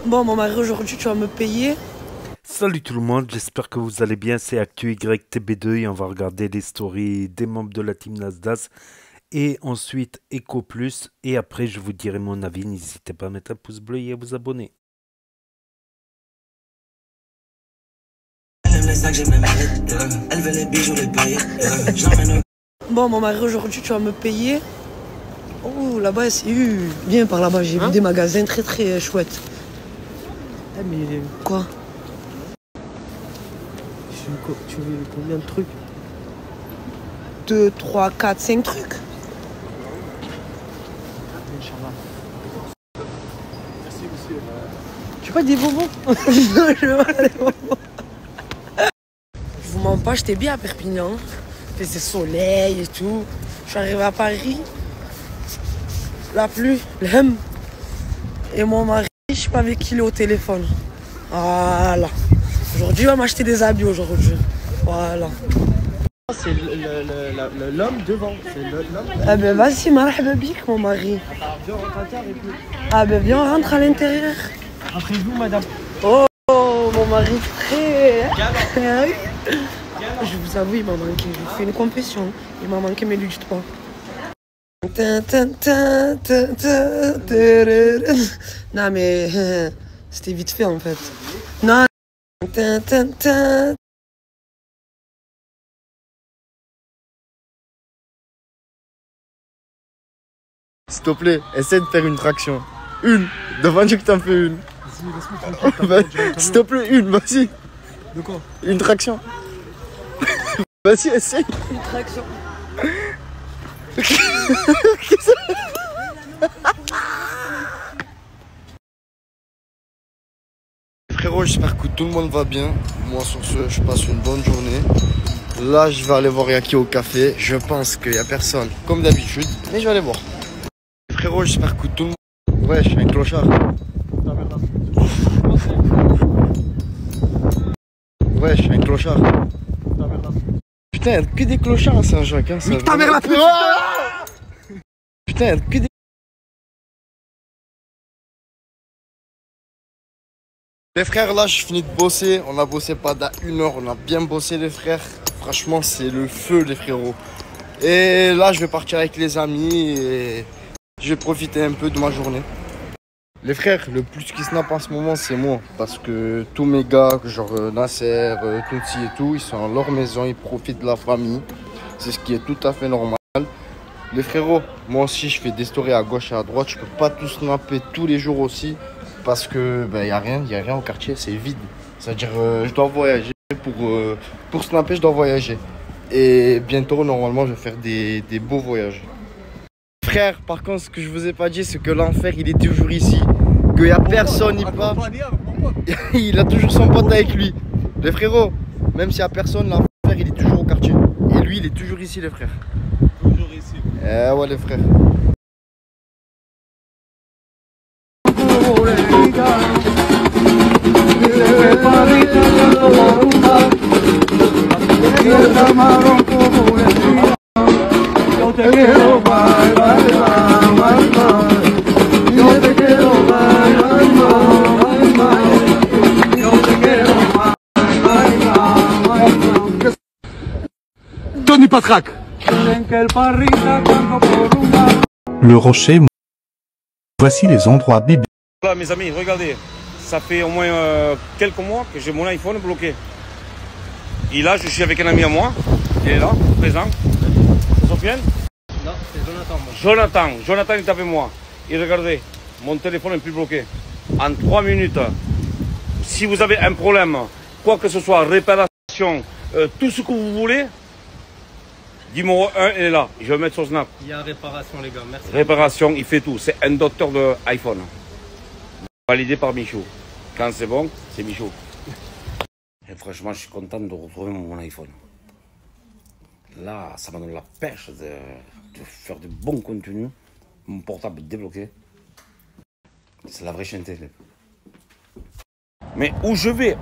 Bon, mon mari, aujourd'hui, tu vas me payer. Salut tout le monde, j'espère que vous allez bien. C'est ActuYTB2 et on va regarder les stories des membres de la team Nasdaq et ensuite Eco Plus. Et après, je vous dirai mon avis. N'hésitez pas à mettre un pouce bleu et à vous abonner. Bon, mon mari, aujourd'hui, tu vas me payer. Oh, là-bas, viens par là-bas, j'ai vu des magasins très très chouettes. Ah mais Quoi? tu veux combien de trucs? 2, 3, 4, 5 trucs. Inch'Allah. Merci monsieur. Tu veux pas des bonbons? Non, je veux pas des bonbons. Je vous mens pas, j'étais bien à Perpignan. Il faisait soleil et tout. Je suis arrivé à Paris. La pluie, l'homme. Et mon mari, je sais pas avec qui il est au téléphone. Voilà. Aujourd'hui, il va m'acheter des habits aujourd'hui. Voilà. C'est l'homme devant. C'est l'homme. Ah ben vas-y, marhaba bik, mon mari. Viens, on rentre à terre et puis. Ah ben viens, on rentre à l'intérieur. Après vous, madame. Oh, mon mari très... Ah oui. Je vous avoue, il m'a manqué. Je vous fais une confession. Il m'a manqué, mais lui, dites pas. Non, mais c'était vite fait, en fait. Non. S'il te plaît, essaie de faire une traction. Une. Devant Dieu que t'en fais une. Vas-y, laisse-moi tranquille. S'il te plaît, une, vas-y. De quoi? Une traction. Vas-y, essaye. Une traction. Frérot, j'espère que tout le monde va bien. Moi, sur ce, je passe une bonne journée. Là, je vais aller voir Yaki au café. Je pense qu'il n'y a personne, comme d'habitude. Mais je vais aller voir. Frérot, j'espère que tout le monde... Ouais, je suis un clochard. Ouais, je suis un clochard. Putain, il y a que des clochards à Saint-Jacques. Hein, Nique ta mère la pute. Putain, il y a que des... Les frères, là, je finis de bosser. On a bossé pendant 1 heure. On a bien bossé, les frères. Franchement, c'est le feu, les frérots. Et là, je vais partir avec les amis et je vais profiter un peu de ma journée. Les frères, le plus qui snap en ce moment, c'est moi. Parce que tous mes gars, genre Nasser, Tounsi et tout, ils sont à leur maison, ils profitent de la famille. C'est ce qui est tout à fait normal. Les frérots, moi aussi, je fais des stories à gauche et à droite. Je peux pas tout snapper tous les jours aussi. Parce que y a rien au quartier, c'est vide. C'est-à-dire, je dois voyager pour snapper, je dois voyager. Et bientôt, normalement, je vais faire des beaux voyages. Frère, par contre, ce que je vous ai pas dit, c'est que l'enfer, il est toujours ici. Qu'il n'y a personne, il part. Il a toujours son pote avec lui. Les frérots, même s'il n'y a personne, l'enfer, il est toujours au quartier. Et lui, il est toujours ici, les frères. Toujours ici. Ouais, les frères. Tony Patrac. Le rocher. Voici les endroits bibliques. Voilà mes amis, regardez, ça fait au moins quelques mois que j'ai mon iPhone bloqué. Et là, je suis avec un ami à moi, il est là, présent. C'est Sofiane? Non, c'est Jonathan. Jonathan est avec moi. Et regardez, mon téléphone n'est plus bloqué. En 3 minutes, si vous avez un problème, quoi que ce soit, réparation, tout ce que vous voulez, numéro 1, il est là. Je vais mettre sur Snap. Il y a réparation, les gars, merci. Réparation, il fait tout. C'est un docteur de iPhone. Validé par Michou. Quand c'est bon, c'est Michou. Et franchement, je suis content de retrouver mon iPhone. Là, ça m'a donné la pêche de faire de bons contenus. Mon portable débloqué. C'est la vraie chaîne télé. Mais où je vais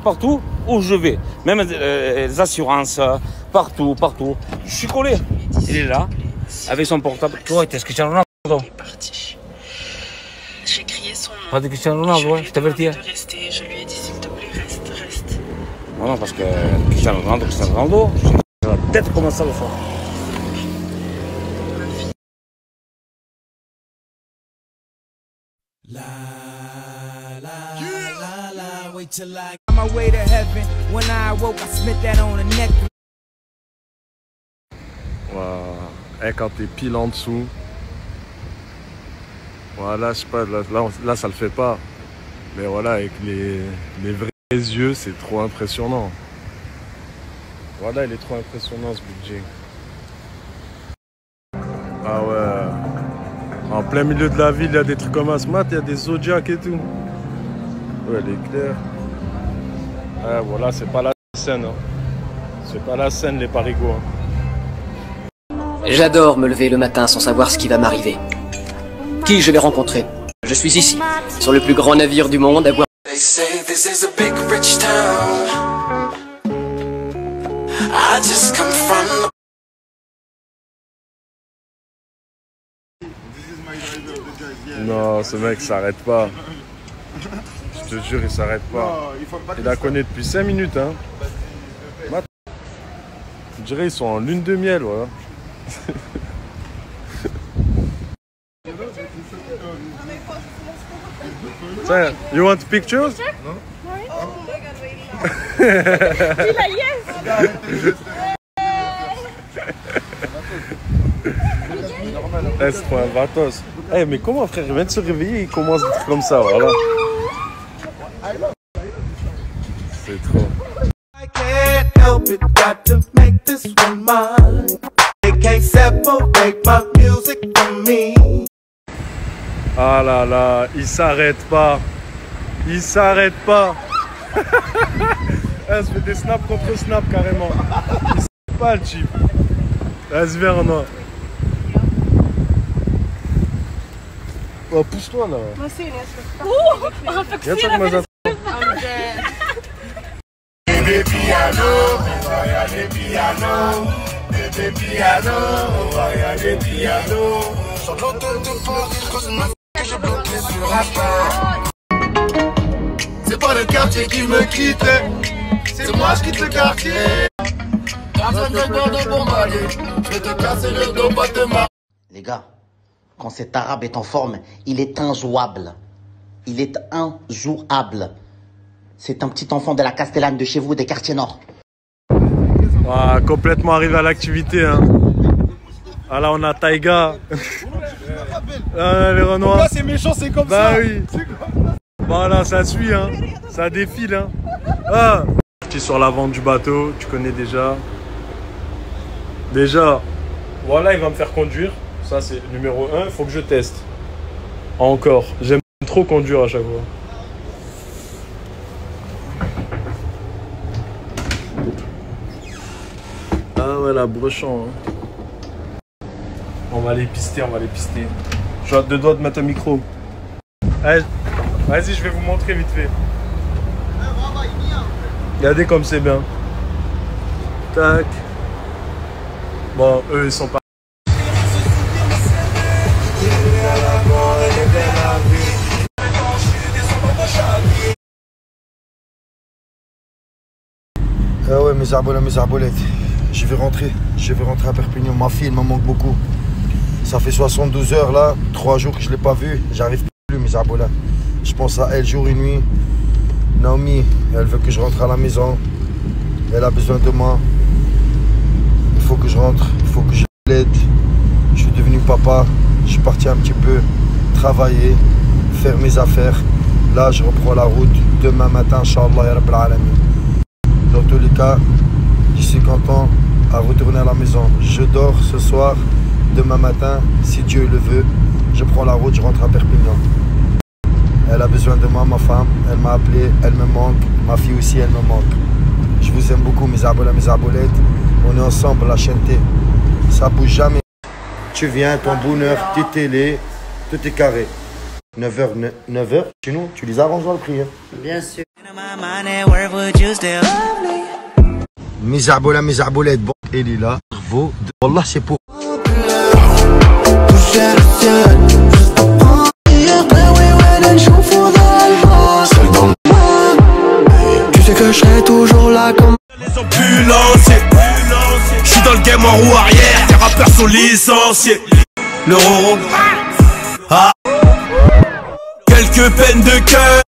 partout, où je vais. Même les assurances, partout. Je suis collé. Il est là, avec son portable. Toi, est-ce que tu en as? Parti. J'ai crié son nom. Pas de Cristiano Ronaldo, ouais, je t'avertis. De rester, je lui ai dit s'il te plaît, reste. Non, parce que Cristiano Ronaldo, je vais peut-être commencer à le faire. Wait till I on my way to heaven. When I awoke, I smit that on the neck. Wow. Et quand t'es pile en dessous, voilà, je sais pas, là ça le fait pas. Mais voilà, avec les vrais yeux, c'est trop impressionnant. Voilà, il est trop impressionnant ce budget. Ah ouais. En plein milieu de la ville, il y a des trucs comme Asmat, il y a des Zodiac et tout. Ouais, elle est claire. Ouais, voilà, c'est pas la scène. Hein. C'est pas la scène, les parigots. Hein. J'adore me lever le matin sans savoir ce qui va m'arriver. Qui je vais rencontrer? Je suis ici, sur le plus grand navire du monde, à voir. Non, ce mec s'arrête pas. Je te jure, il s'arrête pas. Il la connaît depuis 5 minutes, hein. Je dirais ils sont en lune de miel, voilà. Tiens, you want pictures? No. Oh my God, wait. Yes. C'est trop un vatos. Eh, mais comment, frère, il vient de se réveiller, il commence des trucs comme ça, voilà. C'est trop. I can't help it, got to make this one mine. They can't separate my music from me. Ah là là, il s'arrête pas. Il s'arrête pas. Elle se fait des snaps contre snap carrément. Il s'arrête pas le type. Laisse vers moi. Oh, pousse-toi là. Mal sehen, jetzt. Jetzt sag mal ça. Bébé piano, on va y aller piano. Bébé piano, on va y aller piano. Sur l'hôtel de Paris, cause une meuf que je bloquais sur un pas. C'est pas le quartier qui me quitte, c'est moi je quitte le quartier. Dans un secteur de bombardier, je vais te casser le dos, pas te marrer. Les gars, quand cet arabe est en forme, il est injouable. Il est injouable. C'est un petit enfant de la Castellane de chez vous, des quartiers nord. Ah, complètement arrivé à l'activité. Hein. Ah là, on a Taïga. Là, les Renois. Là, c'est méchant, c'est comme bah ça. Oui. Voilà, ça suit. Hein. Ça défile. Hein. Ah. Tu es sur l'avant du bateau, tu connais déjà. Déjà, voilà, il va me faire conduire. Ça, c'est numéro 1. Il faut que je teste. Encore. J'aime trop conduire à chaque fois. Ah ouais, la brochant. Hein. On va les pister, on va les pister. Je suis à 2 doigts de mettre un micro. Allez, vas-y, je vais vous montrer vite fait. Regardez comme c'est bien. Tac. Bon, eux, ils sont pas... Ah ouais, mes arbolettes. Je vais rentrer à Perpignan. Ma fille, elle me manque beaucoup. Ça fait 72 heures là, 3 jours que je ne l'ai pas vue. J'arrive plus, mes arbolettes. Je pense à elle jour et nuit. Naomi, elle veut que je rentre à la maison. Elle a besoin de moi. Il faut que je rentre, il faut que je l'aide. Je suis devenu papa. Je suis parti un petit peu travailler, faire mes affaires. Là, je reprends la route demain matin, Inch'Allah, ya Rabbil Alamin. Dans tous les cas, je suis content à retourner à la maison. Je dors ce soir, demain matin, si Dieu le veut, je prends la route, je rentre à Perpignan. Elle a besoin de moi, ma femme, elle m'a appelé, elle me manque, ma fille aussi, elle me manque. Je vous aime beaucoup, mes arbolettes. On est ensemble, la chaîne T. Ça bouge jamais. Tu viens, ton bonheur, tes télé, tout est carré. 9h, chez nous, tu les arranges dans le prix. Hein. Bien sûr. Mes arbolettes, bon, et Lila, vaut de... Wallah, c'est pour... Toucher le ciel, اللي نشوفو ظلمة seul dans le monde. Tu sais que je serai toujours là comme les ambulanciers. J'suis dans le game en roue arrière, des rappeurs sont licenciés. Le roro, ah, quelques peines de cœur.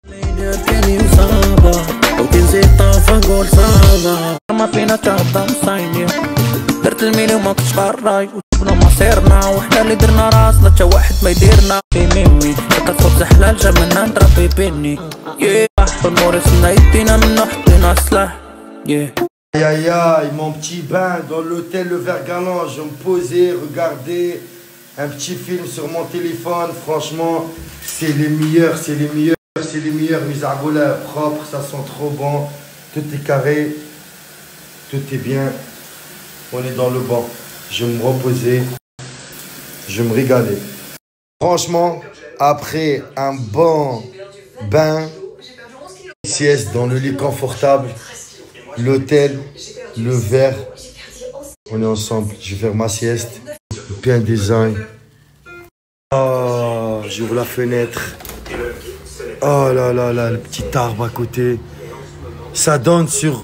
درت الميلي وما كنتش غراي وجبنا مصيرنا وحنا اللي درنا راسنا تا واحد ما يديرنا في ميمي كتفوت حلال جا منا نضرب بيني الموريس منا يدينا منو حطينا سلاح Aïe aïe aïe, mon petit bain dans l'hôtel Le Vert Galant, je me posais, regarder un petit film sur mon téléphone, franchement, c'est les meilleurs, c'est les meilleurs, c'est les meilleurs, mes arbolets propres, ça sent trop bon, tout est carré, tout est bien, on est dans le banc, je me reposais, je me régalais. Franchement, après un bon bain, sieste dans le lit confortable, l'hôtel, le verre, on est ensemble, je vais faire ma sieste, bien design. Oh, j'ouvre la fenêtre. Oh là là là, le petit arbre à côté. Ça donne sur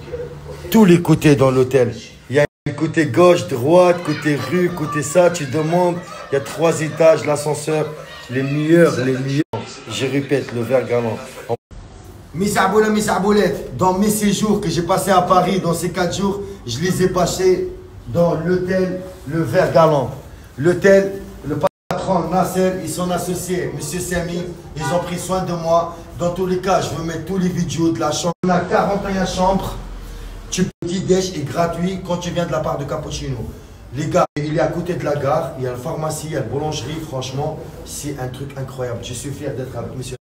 tous les côtés dans l'hôtel. Il y a un côté gauche, droite, côté rue, côté ça, tu demandes. Il y a 3 étages, l'ascenseur, les meilleurs. Je répète, Le Vert Galant. Mes arboulettes, dans mes séjours que j'ai passés à Paris, dans ces 4 jours, je les ai passés dans l'hôtel Le Vert Galant. L'hôtel, le patron Nasser et son associé, Monsieur Sami, ils ont pris soin de moi. Dans tous les cas, je veux mettre tous les vidéos de la chambre. On a 41 chambres. Petit déj est gratuit quand tu viens de la part de Cappuccino. Les gars, il est à côté de la gare, il y a la pharmacie, il y a la boulangerie, franchement, c'est un truc incroyable. Je suis fier d'être avec Monsieur.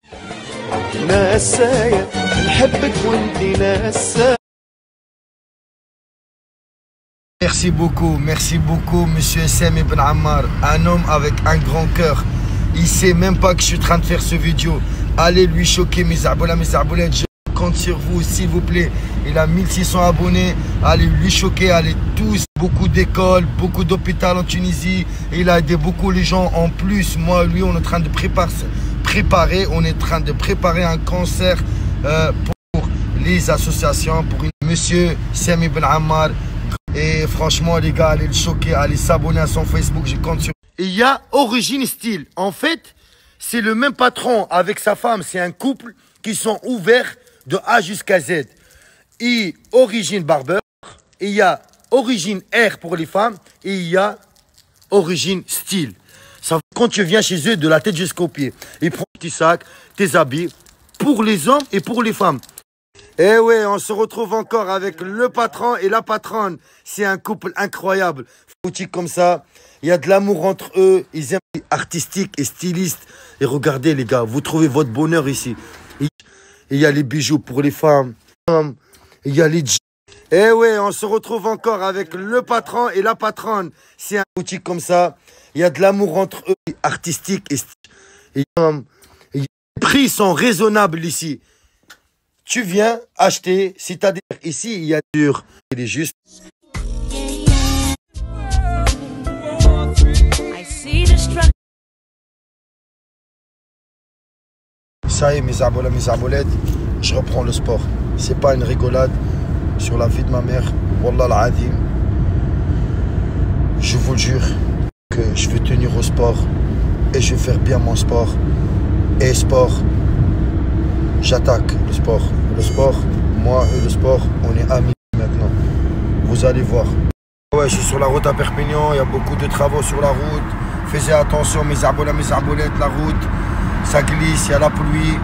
Merci beaucoup, Monsieur SM Ibn Ammar, un homme avec un grand cœur. Il sait même pas que je suis en train de faire ce vidéo. Allez lui choquer, mes arboulettes, je compte sur vous, s'il vous plaît. Il a 1600 abonnés, allez lui choquer, allez tous. Beaucoup d'écoles, beaucoup d'hôpitaux en Tunisie. Il a aidé beaucoup les gens. En plus, moi, lui, on est en train de préparer un concert pour les associations, pour Monsieur Sami Ben Ammar. Et franchement, les gars, allez le choquer, allez s'abonner à son Facebook, je compte sur. Il y a Origine Style. En fait, c'est le même patron avec sa femme. C'est un couple qui sont ouverts de A jusqu'à Z. Et Origine Barber, il y a Origine Air pour les femmes et il y a Origine Style. Ça, quand tu viens chez eux, de la tête jusqu'aux pieds, ils prennent tes sacs, tes habits pour les hommes et pour les femmes. Eh ouais, on se retrouve encore avec le patron et la patronne. C'est un couple incroyable. Boutique comme ça, il y a de l'amour entre eux. Ils aiment artistique et styliste. Et regardez les gars, vous trouvez votre bonheur ici. Il y a les bijoux pour les femmes. Il y a les... Eh ouais, on se retrouve encore avec le patron et la patronne. C'est un boutique comme ça. Il y a de l'amour entre eux, artistique et les prix sont raisonnables ici. Tu viens acheter, si tu as des... Ici, il y a dur. Il est juste... Ça y est, mes arboulettes, je reprends le sport. C'est pas une rigolade sur la vie de ma mère. Wallah al-Adim. Je vous le jure que je vais tenir au sport et je vais faire bien mon sport. Et sport, j'attaque le sport. Le sport, moi et le sport, on est amis maintenant. Vous allez voir. Ouais, je suis sur la route à Perpignan, il y a beaucoup de travaux sur la route. Faites attention, mes arboulettes, la route, ça glisse, il y a la pluie.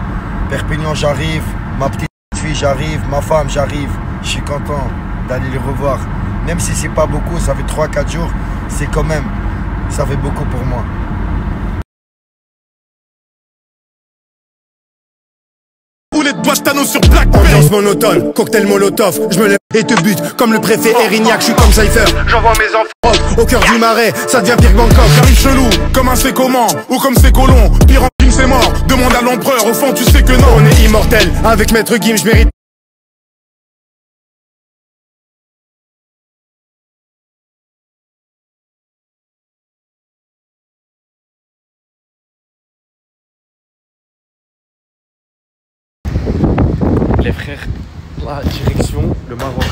Perpignan, j'arrive. Ma petite fille, j'arrive. Ma femme, j'arrive. Je suis content d'aller les revoir. Même si c'est pas beaucoup, ça fait 3-4 jours, c'est quand même, ça fait beaucoup pour moi. Boulet de Bastano sur Black Ambiance monotone, cocktail molotov. Je me lève et te bute comme le préfet Erignac. Je suis comme Cypher, j'envoie mes enfants au cœur du marais. Ça devient pire que Bangkok. J'arrive chelou, comme un c'est comment ou comme c'est colon. Pire en film c'est mort, demande à l'empereur. Au fond tu sais que non, on est immortel. Avec Maître Gim, je mérite les frères, la direction le Maroc.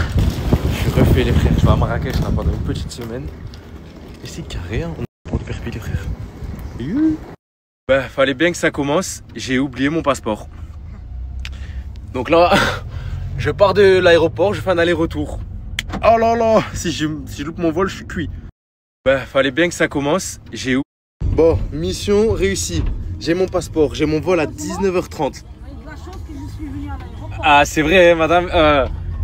Je suis refait les frères, je vais à Marrakech là, pendant une petite semaine. Et c'est carré, hein, on est pour le Perpi les frères. Bah, fallait bien que ça commence, j'ai oublié mon passeport. Donc là, je pars de l'aéroport, je fais un aller-retour. Oh là là, si je loupe mon vol, je suis cuit. Bah, fallait bien que ça commence, j'ai oublié. Bon, mission réussie. J'ai mon passeport, j'ai mon vol à 19h30. Ah, c'est vrai, hein, madame.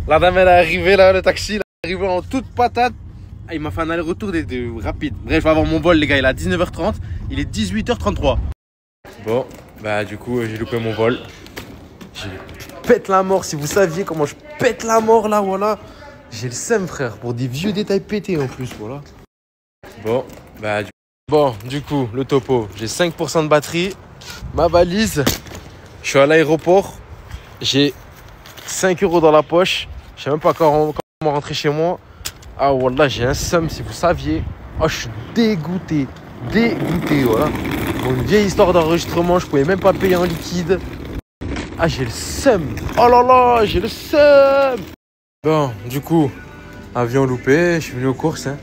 La dame, elle est arrivée là, le taxi, elle est arrivé en toute patate. Ah, il m'a fait un aller-retour rapide. Bref, je vais avoir mon vol, les gars. Il est à 19h30. Il est 18h33. Bon, bah, du coup, j'ai loupé mon vol. Je pète la mort. Si vous saviez comment je pète la mort là, voilà. J'ai le seum, frère, pour des vieux détails pétés en plus, voilà. Bon, bah, du coup, le topo. J'ai 5% de batterie. Ma valise. Je suis à l'aéroport. J'ai 5 € dans la poche. Je sais même pas comment rentrer chez moi. Ah wallah, j'ai un seum si vous saviez. Oh, je suis dégoûté. Dégoûté, voilà. Pour une vieille histoire d'enregistrement, je pouvais même pas payer en liquide. Ah, j'ai le seum. Oh là là, j'ai le seum. Bon, du coup, avion loupé. Je suis venu aux courses. Hein.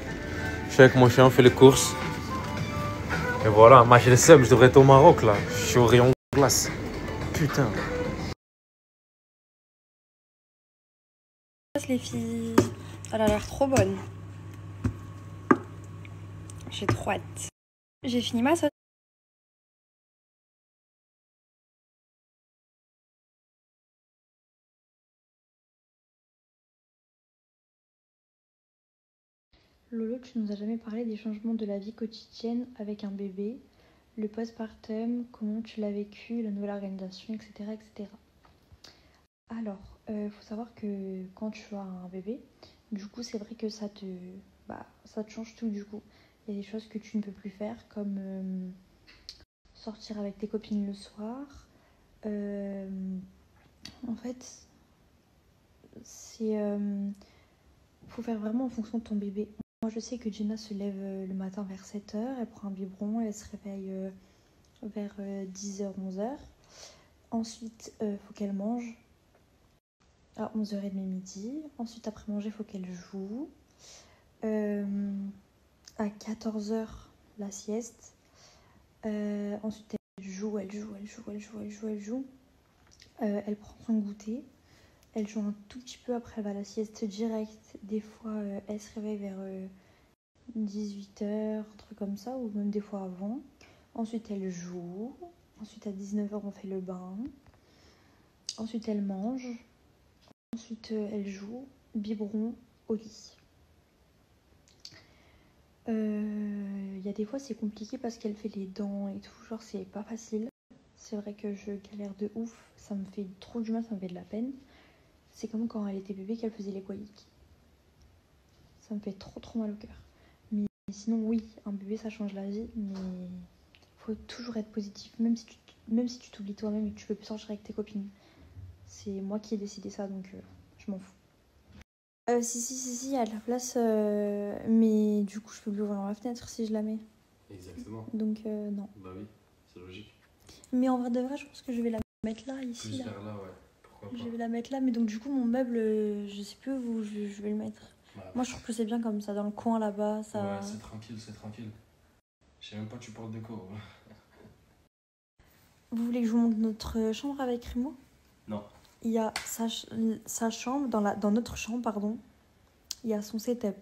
Je suis avec mon chien, on fait les courses. Et voilà, moi j'ai le seum, je devrais être au Maroc là. Je suis au rayon glace. Putain. Les filles, elle a l'air trop bonne. J'ai trop hâte. J'ai fini ma sauce. Lolo, tu nous as jamais parlé des changements de la vie quotidienne avec un bébé, le postpartum, comment tu l'as vécu, la nouvelle organisation, etc. etc. Alors, faut savoir que quand tu as un bébé, du coup, c'est vrai que ça te change tout du coup. Il y a des choses que tu ne peux plus faire, comme sortir avec tes copines le soir. En fait, faut faire vraiment en fonction de ton bébé. Moi, je sais que Jenna se lève le matin vers 7h, elle prend un biberon, elle se réveille vers 10h, 11h. Ensuite, faut qu'elle mange à 11h30 midi. Ensuite, après manger, il faut qu'elle joue. À 14h, la sieste. Ensuite, elle joue. Elle prend son goûter. Elle joue un tout petit peu, après elle va à la sieste direct. Des fois, elle se réveille vers 18h, un truc comme ça, ou même des fois avant. Ensuite, elle joue. Ensuite, à 19h, on fait le bain. Ensuite, elle mange. Ensuite, elle joue. Biberon au lit. Y a des fois, c'est compliqué parce qu'elle fait les dents et tout. Genre, c'est pas facile. C'est vrai que je galère de ouf. Ça me fait trop du mal, ça me fait de la peine. C'est comme quand elle était bébé qu'elle faisait les coliques. Ça me fait trop mal au cœur. Mais sinon, oui, un bébé, ça change la vie. Mais faut toujours être positif. Même si tu t'oublies toi-même et que tu peux plus sortir avec tes copines. C'est moi qui ai décidé ça, donc je m'en fous. Si, il y a de la place. Mais du coup, je peux plus ouvrir la fenêtre si je la mets. Exactement. Donc, non. Bah oui, c'est logique. Mais en vrai de vrai, je pense que je vais la mettre là, ici. Plus là. vers là, ouais. Pourquoi pas. Je vais la mettre là, mais donc du coup, mon meuble, je sais plus où je vais le mettre. Bah, moi, je trouve que c'est bien comme ça, dans le coin là-bas. Ça... Ouais, c'est tranquille. Je sais même pas, tu parles de quoi. Vous voulez que je vous montre notre chambre avec Rimo? Non. Il y a sa chambre, dans notre chambre, pardon. Il y a son setup.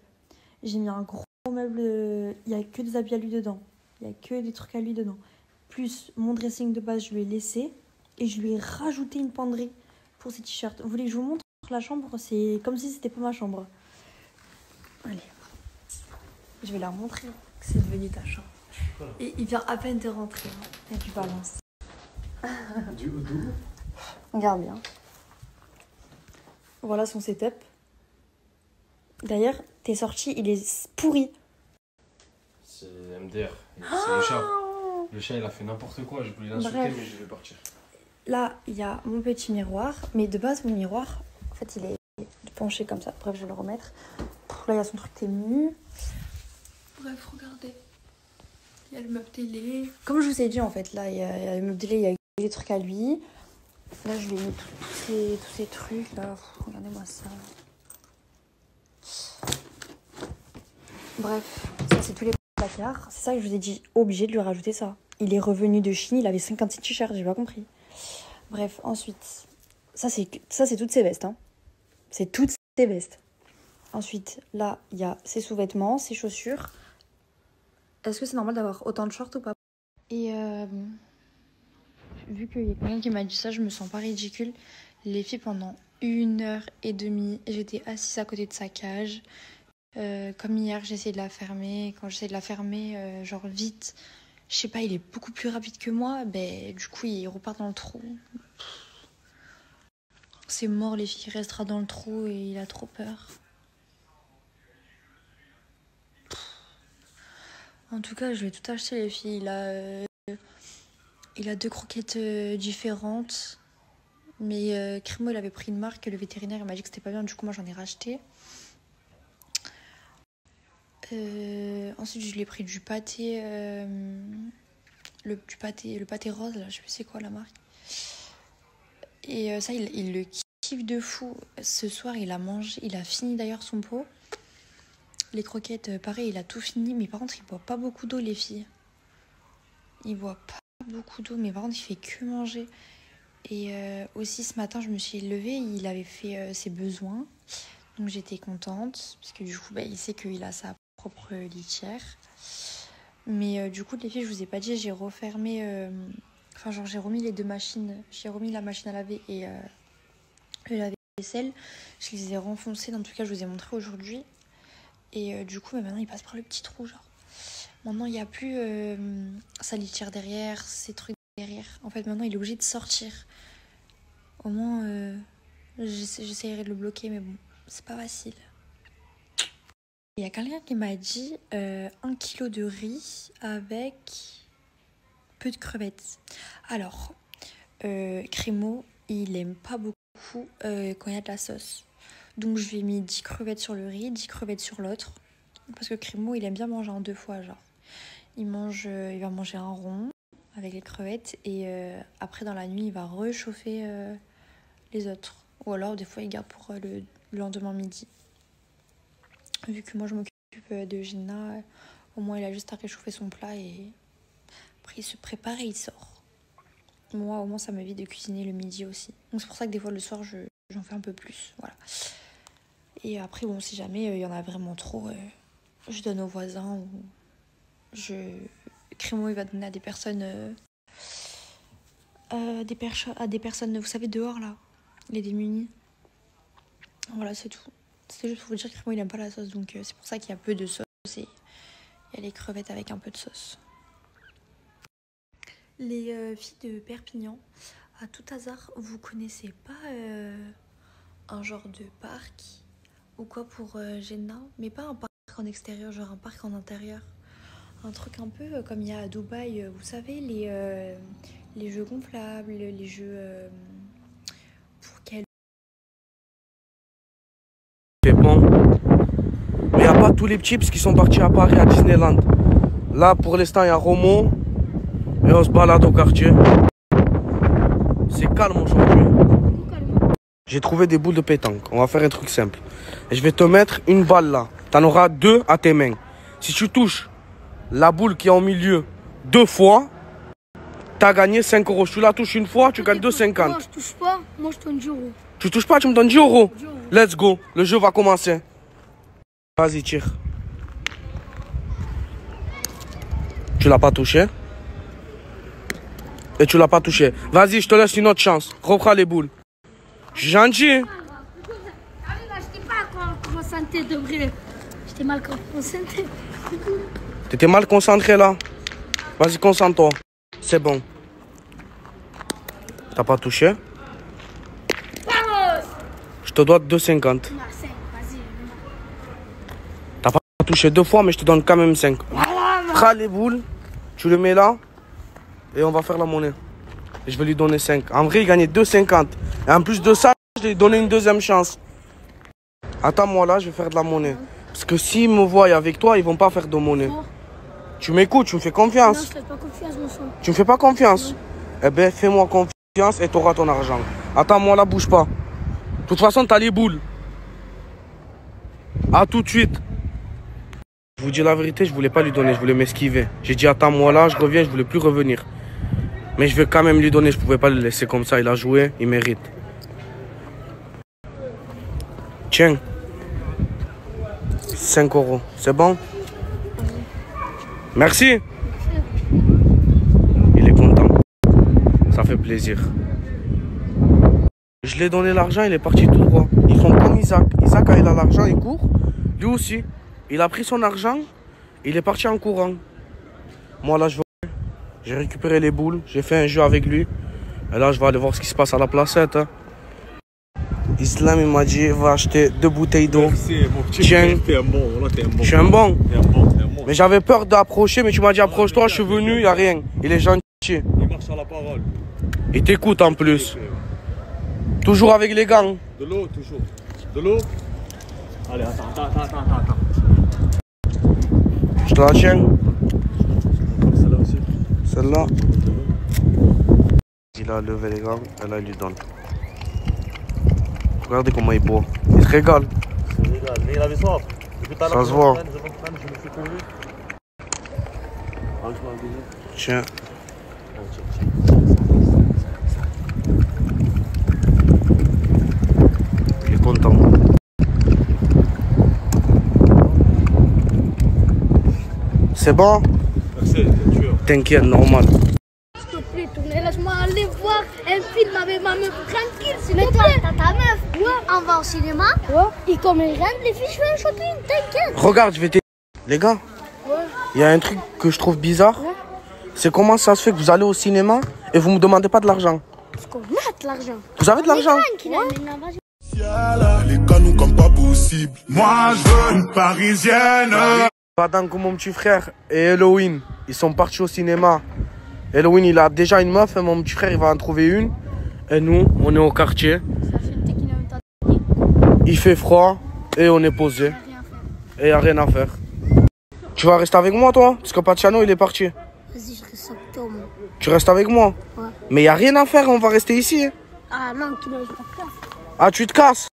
J'ai mis un gros meuble, il y a que des habits à lui dedans. Il y a que des trucs à lui dedans. Plus mon dressing de base, je lui ai laissé. Et je lui ai rajouté une penderie pour ses t-shirts. Vous voulez que je vous montre la chambre? C'est comme si c'était pas ma chambre. Allez. Je vais la montrer que c'est devenu ta chambre. Voilà. Et il vient à peine de rentrer. Hein. Et tu balances. D'où? Regarde bien. Voilà son setup. D'ailleurs, t'es sorti, il est pourri. C'est MDR. C'est le chat. Le chat, il a fait n'importe quoi. Je voulais l'insulter, mais je vais partir. Là, il y a mon petit miroir. Mais de base, mon miroir, en fait, il est penché comme ça. Bref, je vais le remettre. Là, il y a son truc tému. Bref, regardez. Il y a le meuble télé. Comme je vous ai dit, en fait, là, il y a le meuble télé, il y a des trucs à lui. Là, je lui ai mis tous ces trucs là. Regardez-moi ça. Bref, ça c'est tous les placards. C'est ça que je vous ai dit, obligé de lui rajouter ça. Il est revenu de Chine, il avait 56 t-shirts, j'ai pas compris. Bref, ensuite, ça c'est toutes ses vestes. Hein. C'est toutes ses vestes. Ensuite, là, il y a ses sous-vêtements, ses chaussures. Est-ce que c'est normal d'avoir autant de shorts ou pas? Et vu qu'il y a quelqu'un qui m'a dit ça, je me sens pas ridicule. Les filles, pendant 1h30, j'étais assise à côté de sa cage. Comme hier, j'ai essayé de la fermer. Quand j'essaie de la fermer, genre vite, je sais pas, il est beaucoup plus rapide que moi. Ben, du coup, il repart dans le trou. C'est mort, les filles, il restera dans le trou et il a trop peur. En tout cas, je vais tout acheter, les filles. Il a 2 croquettes différentes. Mais Crimo, il avait pris une marque. Le vétérinaire, il m'a dit que c'était pas bien. Du coup, moi, j'en ai racheté. Ensuite, je lui ai pris du pâté. Le pâté rose, là. Je sais plus c'est quoi la marque. Et ça, il le kiffe de fou. Ce soir, il a mangé. Il a fini d'ailleurs son pot. Les croquettes, pareil, il a tout fini. Mais par contre, il boit pas beaucoup d'eau, les filles. Il boit pas beaucoup d'eau. Mais par contre, il fait que manger. Et aussi, ce matin, je me suis levée. Il avait fait ses besoins. Donc, j'étais contente. Parce que du coup, il sait qu'il a sa propre litière. Mais du coup, les filles, je vous ai pas dit, j'ai refermé... Enfin, genre, j'ai remis les 2 machines. J'ai remis la machine à laver et le lave-vaisselle. Je les ai renfoncées. En tout cas, je vous ai montré aujourd'hui. Et du coup, maintenant, il passe par le petit trou, genre. Maintenant, il n'y a plus sa litière derrière, ses trucs derrière. En fait, maintenant, il est obligé de sortir. Au moins, j'essaierai de le bloquer, mais bon, c'est pas facile. Il y a quelqu'un qui m'a dit 1 kilo de riz avec peu de crevettes. Alors, Crimo, il aime pas beaucoup quand il y a de la sauce. Donc je lui ai mis 10 crevettes sur le riz, 10 crevettes sur l'autre. Parce que Crimo, il aime bien manger en 2 fois, genre. Il va manger un rond avec les crevettes et après dans la nuit, il va réchauffer les autres. Ou alors des fois, il garde pour le lendemain midi. Vu que moi, je m'occupe de Gina, au moins, il a juste à réchauffer son plat et après, il se prépare et il sort. Moi, au moins, ça m'évite de cuisiner le midi aussi. Donc c'est pour ça que des fois, le soir, j'en fais un peu plus, voilà. Et après, bon, si jamais il y en a vraiment trop, je donne aux voisins ou Crimo, il va donner à des personnes, à des personnes, vous savez, dehors, là, les démunis. Voilà, c'est tout. C'était juste pour vous dire que Crimo, il aime pas la sauce, donc c'est pour ça qu'il y a peu de sauce et il y a les crevettes avec un peu de sauce. Les filles de Perpignan, à tout hasard, vous connaissez pas un genre de parc ou quoi pour Gina, mais pas un parc en extérieur, genre un parc en intérieur. Un truc un peu comme il y a à Dubaï, vous savez, les jeux gonflables, les jeux pour quel... C'est bon. Mais il n'y a pas tous les petits qui sont partis à Paris, à Disneyland. Là, pour l'instant, il y a Romo. Et on se balade au quartier. C'est calme aujourd'hui. J'ai trouvé des boules de pétanque. On va faire un truc simple. Et je vais te mettre une balle là. Tu en auras 2 à tes mains. Si tu touches la boule qui est au milieu 2 fois, tu as gagné 5 €. Si tu la touches une fois, tu gagnes 2,50. Moi, je touche pas. Moi, je donne 10 €. Tu touches pas, tu me donnes 10 €. Let's go. Le jeu va commencer. Vas-y, tire. Tu l'as pas touché. Et tu l'as pas touché. Vas-y, je te laisse une autre chance. Reprends les boules. Gentil. J'étais pas concentré de vrai. J'étais mal concentré. T'étais mal concentré là. Vas-y, concentre-toi. C'est bon. T'as pas touché. Je te dois 2,50. T'as pas touché 2 fois, mais je te donne quand même 5. Prends les boules. Tu le mets là. Et on va faire la monnaie. Et je vais lui donner 5. En vrai, il gagnait 2,50. Et en plus de ça, je lui ai donné une deuxième chance. Attends-moi là, je vais faire de la monnaie. Parce que s'ils me voient avec toi, ils vont pas faire de monnaie. Tu m'écoutes, tu me fais confiance. Non, je fais pas confiance, mon sang. Tu me fais pas confiance? Eh ben, fais-moi confiance. Et t'auras ton argent. Attends-moi là, bouge pas. De toute façon, t'as les boules. À tout de suite. Je vous dis la vérité, je voulais pas lui donner, je voulais m'esquiver. J'ai dit attends-moi là, je reviens, je voulais plus revenir. Mais je vais quand même lui donner, je pouvais pas le laisser comme ça, il a joué, il mérite. Tiens. 5 €, c'est bon? Merci. Il est content. Ça fait plaisir. Je lui ai donné l'argent, il est parti tout droit. Ils font comme Isaac. Isaac, quand il a l'argent, il court. Lui aussi. Il a pris son argent, il est parti en courant. Moi là, j'ai récupéré les boules, j'ai fait un jeu avec lui. Et là, je vais aller voir ce qui se passe à la placette. Hein. Islam, il m'a dit, va acheter 2 bouteilles d'eau. Tiens, t'es un bon, voilà, t'es un bon. Je suis un bon. T'es un bon. Mais j'avais peur d'approcher, mais tu m'as dit approche-toi, je suis venu, il n'y a rien. Il est gentil. Il marche à la parole. Il t'écoute en plus. Toujours avec les gants. De l'eau, toujours. De l'eau. Allez, attends. Je te la tiens. Celle-là aussi. Celle-là. Il a levé les gants, et là il lui donne. Regardez comment il boit. Il se régale. Il se régale. Mais il avait soif. Ça se voit. Tiens. Il est content. C'est bon? Merci, t'inquiète, normal. S'il te plaît, tournez, laisse-moi aller voir un film avec ma meuf tranquille, s'il te plaît. Mais toi, t'as ta meuf? Ouais. On va au cinéma? Ouais. Et comme il rentre, les filles, je fais un shopping, t'inquiète. Regarde, je vais t'aider. Les gars, il y a un truc que je trouve bizarre. Ouais. C'est comment ça se fait que vous allez au cinéma et vous me demandez pas de l'argent? Parce qu'on a de l'argent. Vous avez de l'argent? Les canons comme pas possible. Moi, je veux une parisienne. Pendant que mon petit frère et Halloween, ils sont partis au cinéma. Halloween, il a déjà une meuf et mon petit frère, il va en trouver une. Et nous, on est au quartier. Il fait froid et on est posé. Et il n'y a rien à faire. Tu vas rester avec moi, toi? Parce que Patiano, il est parti. Vas-y, je reste avec toi, moi. Tu restes avec moi? Ouais. Mais il n'y a rien à faire, on va rester ici. Ah non, tu ne me casses. Ah, tu te casses?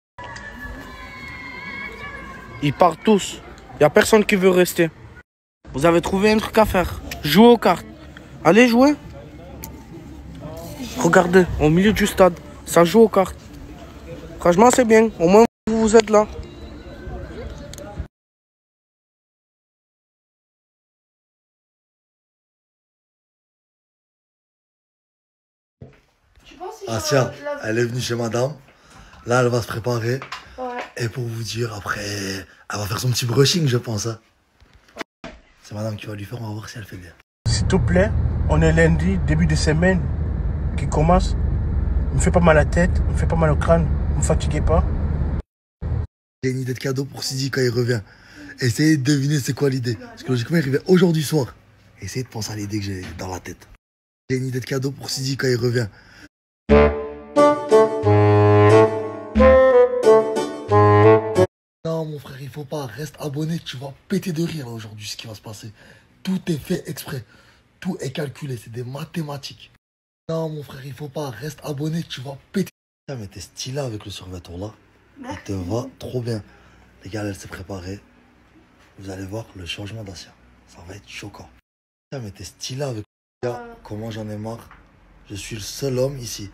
Ils partent tous. Il n'y a personne qui veut rester. Vous avez trouvé un truc à faire. Jouer aux cartes. Allez jouer. Regardez, au milieu du stade, ça joue aux cartes. Franchement, c'est bien. Au moins, vous êtes là. Tiens, elle est venue chez madame. Là, elle va se préparer. Ouais. Et pour vous dire, après, elle va faire son petit brushing, je pense. Hein. C'est madame qui va lui faire, on va voir si elle fait bien. S'il te plaît, on est lundi, début de semaine qui commence. Me fait pas mal la tête, me fait pas mal au crâne, me fatiguez pas. J'ai une idée de cadeau pour Sidi quand il revient. Essayez de deviner c'est quoi l'idée. Parce que logiquement, il revient aujourd'hui soir. Essayez de penser à l'idée que j'ai dans la tête. J'ai une idée de cadeau pour Sidi quand il revient. Non mon frère, il faut pas, reste abonné, tu vas péter de rire là aujourd'hui ce qui va se passer. Tout est fait exprès, tout est calculé, c'est des mathématiques. Non mon frère, il faut pas, reste abonné, tu vas péter. Mais t'es stylé avec le survêtement là, il te va trop bien. Les gars, elle s'est préparée, vous allez voir le changement d'Asia, ça va être choquant. Mais t'es stylé avec le gars, comment j'en ai marre. Je suis le seul homme ici.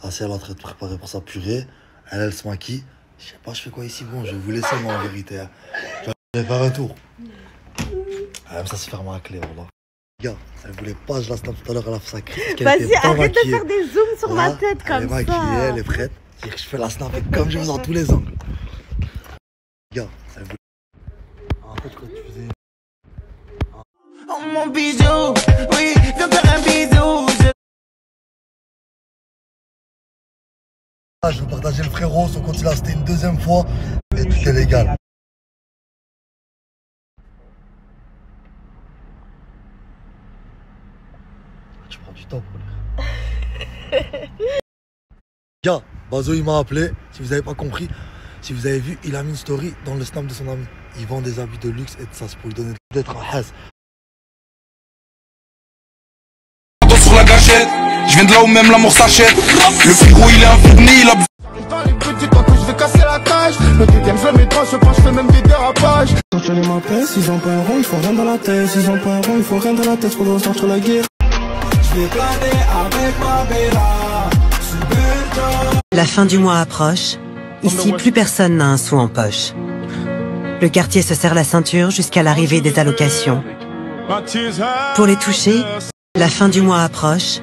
Asia, elle est en train de préparer pour sa purée, elle se maquille. Je sais pas, je fais quoi ici? Bon, je vais vous laisser moi en vérité. Hein. Je vais faire un tour. Ah, même ça se ferme à la clé, voilà. Les gars, elle voulait pas, je la snap tout à l'heure, elle a fait sa crise. Vas-y, arrête de faire des zooms sur ma tête comme ça. Elle est maquillée, elle est prête. Je fais la snap comme je veux dans tous les angles. Les gars, elle voulait. En fait, quand tu faisais. Oh mon bisou, oui, viens faire un bisou. Je veux partager le frérot, son compte il a c'était une deuxième fois et tout est légal. Tu prends du temps pour le Gars, Bazo il m'a appelé, si vous avez pas compris, si vous avez vu, il a mis une story dans le snap de son ami. Il vend des habits de luxe et de ça, c'est pour lui donner d'être un has. Sur la gâchette, Je viens de là où même l'amour s'achète. Le frérot il est infourni, il a Dans les buts, dis-toi que je vais casser la cage. Le deuxième, je le mets droit, je pense que je fais même des dérapages. Quand je les m'appelle, s'ils ont pas un rond, il faut rien dans la tête. S'ils ont pas un rond, il faut rien dans la tête. Faut doit sortir la guerre. Je vais planer avec ma bella. La fin du mois approche. Ici, plus personne n'a un sou en poche. Le quartier se serre la ceinture jusqu'à l'arrivée des allocations. Pour les toucher, la fin du mois approche.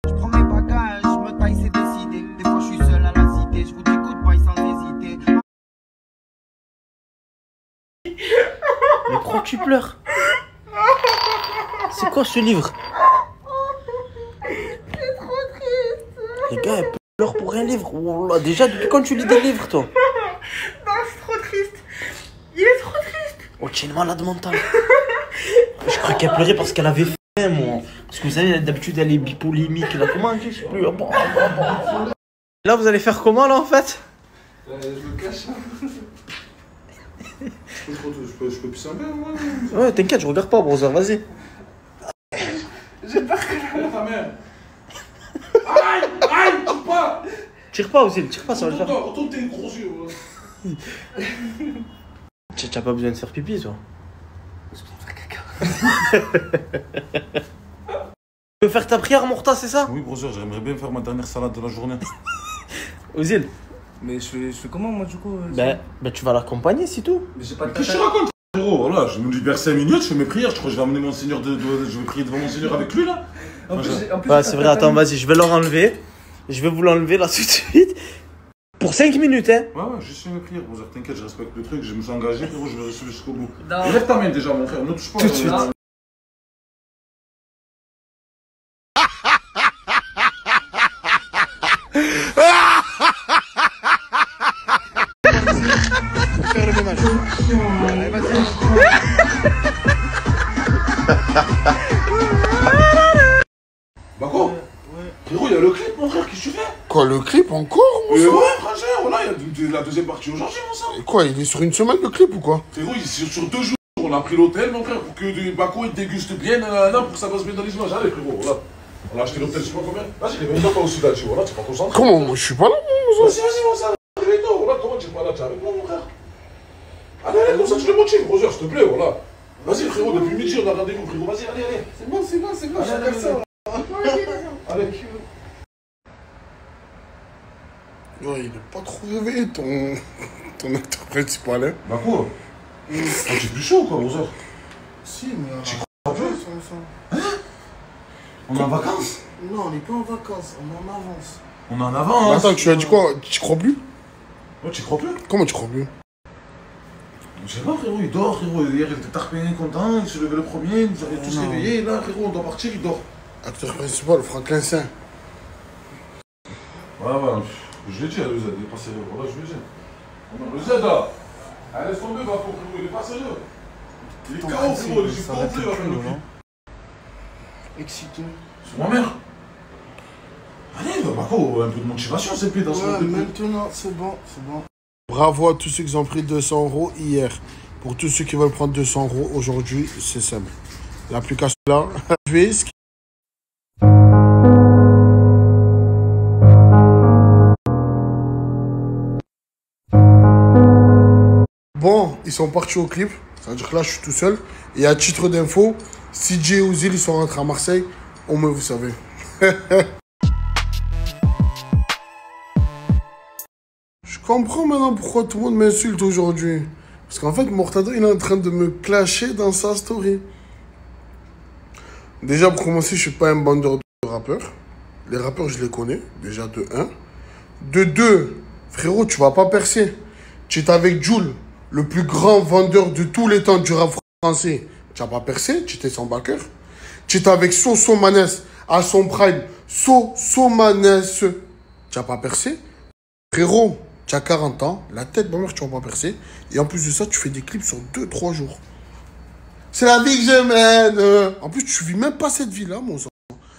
Je prends mes bagages, je me taille, c'est décidé. Des fois je suis seul à la cité, je vous écoute, pas sans hésiter. Mais pourquoi tu pleures? C'est quoi ce livre? C'est trop triste. Les gars, elle pleure pour un livre. Oh là, déjà, depuis quand tu lis des livres, toi? Non, c'est trop triste. Il est trop triste. Oh, tu es une malade mentale. Je crois qu'elle pleurait parce qu'elle avait faim, moi. Parce que vous savez, d'habitude, elle est bipolémique. Là, comment je sais plus. Là, vous allez faire comment, là, en fait? Je me cache. Je peux pisser un peu, moi. Ouais, t'inquiète, je regarde pas, brother, vas-y. J'ai peur que ta mère. Aïe, aïe, tire pas. Tire pas aussi, tire pas, ça va le faire. Retourne tes gros yeux. T'as pas besoin de faire pipi, toi. Tu veux faire ta prière, Morta, c'est ça? Oui, brother, j'aimerais bien faire ma dernière salade de la journée. Ozil. Mais je fais comment, moi, du coup? Ben, tu vas l'accompagner, c'est tout. Mais j'ai pas de Qu'est-ce que je raconte, frérot? Voilà, je me libère 5 minutes, je fais mes prières. Je crois que je vais amener mon Seigneur je vais prier devant mon Seigneur avec lui, là. Ouais, c'est vrai, attends, vas-y, je vais leur enlever. Je vais vous l'enlever là tout de suite. Pour 5 minutes, hein. Ouais, juste fais mes prières, brother, t'inquiète, je respecte le truc, je me suis engagé, frérot, je vais rester jusqu'au bout. Non. Lève ta main déjà, mon frère, ne touche pas. Tout de suite. Faire le ménage. Allez, vas-y. Bah quoi? Frérot, il y a le clip, mon frère, qu'est-ce que tu fais? Quoi, le clip encore, mon Ouais, sang? frangin, voilà, il y a la deuxième partie aujourd'hui, mon sang. Et quoi, il est sur une semaine le clip ou quoi? Frérot, il est sur 2 jours. On a pris l'hôtel, mon frère, pour que Bako il déguste bien, pour que ça passe bien dans les images. Allez, frérot, voilà. On a acheté l'hôtel, je sais pas combien. Vas-y, réveille-toi toi aussi là-dessus, voilà, tu vas concentré. Comment? Moi, je suis pas là, mon sang. Vas-y, mon sang. Réveille-toi, voilà, comment tu es pas là, tu es avec moi, mon frère. Allez, comme ça, tu le motives, Roger, s'il te plaît, voilà. Vas-y, frérot, depuis midi, on a rendez-vous, frérot. Vas-y, allez. C'est bon, je suis comme ça. Allez. Ouais, il est pas trop réveillé, ton acteur principal, hein. Bah quoi? T'es plus chaud, quoi, Roger? Si, mais... Tu crois plus? Hein? On est en vacances? Non, on n'est pas en vacances, on est en avance. On est en avance. Attends, tu as dit quoi? Tu crois plus? Ouais, tu crois plus? Comment tu crois plus? Je sais pas, frérot, il dort, frérot. Hier, il était tarpé, content, il se levait le premier, nous avons tous réveillés. Là, frérot, on doit partir, il dort. Acteur principal, Franklin Saint. Ouais, je l'ai dit à le Z, il est pas sérieux. Voilà, je l'ai dit. Le Z, là. Allez, laisse tomber, va, frérot, il est pas sérieux. Il est KO, frérot, il est pas compris, il va faire le clip. Excité. C'est ma mère. Allez, Bako, un peu de motivation, c'est pire dans ce Ouais, maintenant, c'est bon, c'est bon. Bravo à tous ceux qui ont pris 200 € hier. Pour tous ceux qui veulent prendre 200 € aujourd'hui, c'est simple. Il n'y a plus qu'à cela. Bon, ils sont partis au clip. Ça veut dire que là, je suis tout seul. Et à titre d'info, CJ et Ozil, ils sont rentrés à Marseille. Au moins, vous savez. Je comprends maintenant pourquoi tout le monde m'insulte aujourd'hui. Parce qu'en fait, Mortado, il est en train de me clasher dans sa story. Déjà, pour commencer, je suis pas un bandeur de rappeurs. Les rappeurs, je les connais, déjà de 1. De 2, frérot, tu vas pas percer. Tu es avec Jul, le plus grand vendeur de tous les temps du rap français. Tu n'as pas percé, tu étais son backer. Tu étais avec Soso Manès à son prime. Soso Manès. Tu n'as pas percé. Frérot, tu as 40 ans, la tête de ma mère, tu vas pas percer. Et en plus de ça, tu fais des clips sur 2-3 jours. C'est la vie que je mène. En plus, tu vis même pas cette vie-là, mon sang.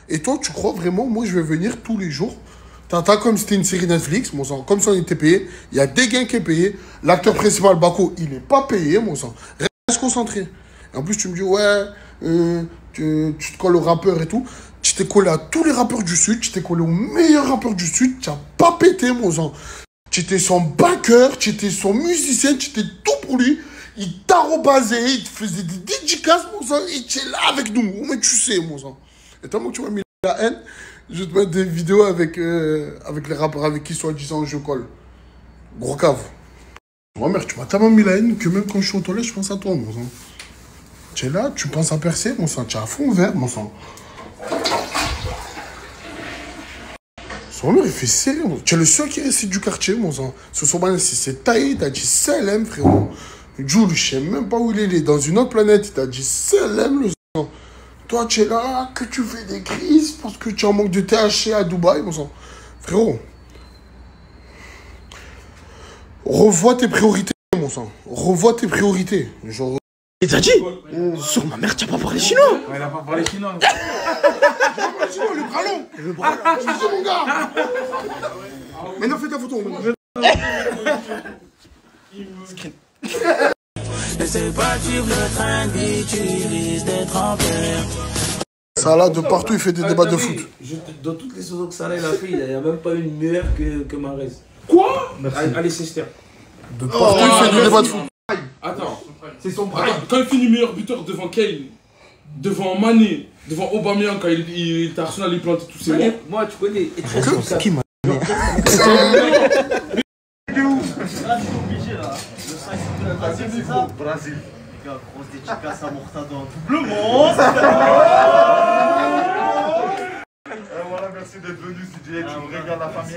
Et toi, tu crois vraiment, moi, je vais venir tous les jours T'attends comme si c'était une série Netflix, mon sang. Comme si on était payé. Il y a des gains qui est payé. L'acteur principal, Bako, il n'est pas payé, mon sang. Reste concentré. Et en plus, tu me dis, ouais, tu te colles aux rappeurs et tout. Tu t'es collé à tous les rappeurs du Sud. Tu t'es collé aux meilleurs rappeurs du Sud. Tu n'as pas pété, mon sang. Tu étais son backer, tu étais son musicien, tu étais tout pour lui. Il t'arrobasait, il te faisait des dédicaces, mon sang. Il était là avec nous. Mais tu sais, mon sang. Et tellement que tu m'as mis la haine, je vais te mettre des vidéos avec les rappeurs avec qui, soi-disant, je colle. Gros cave. Ouais, merde, tu m'as tellement mis la haine que même quand je suis aux toilettes, je pense à toi, mon sang. Tu es là, tu penses à percer, mon sang. Tu es à fond vert, mon sang. Son mère, il fait sérieux. Tu es le seul qui est resté du quartier, mon sang. Ce soir, c'est taillé, il t'a dit Selem, frérot. Jules, je sais même pas où il est dans une autre planète. Il t'a dit Selem, le sang. Toi, tu es là, que tu fais des crises parce que tu en manques de THC à Dubaï, mon sang. Frérot, revois tes priorités, mon sang. Revois tes priorités. Genre... Et t'as dit sur ma mère, tu n'as pas parlé chinois. Ouais, il a pas parlé chinois. Le bras long. Le bras long. Je dis, mon gars. Maintenant, fais ta photo. N'essaie pas de suivre le train de vie, tu risques d'être en perte. Ça là, de partout, il fait des débats de foot. Dans toutes les solos que Salah il a fait, il n'y a même pas une meilleure que Mahrez. Quoi? Allez, Sester. De partout, il fait des débats de foot. Attends, c'est son bras. Attends, quand il finit meilleur buteur devant Kane, devant Mané, devant Aubameyang, quand il était Arsenal, il plantait tous ses mots. Moi, tu connais. C'est qui, man? Brésil. Grosse dédicace à Mortado en double monde. Voilà, merci d'être venu, CJ. Tu me régales la famille.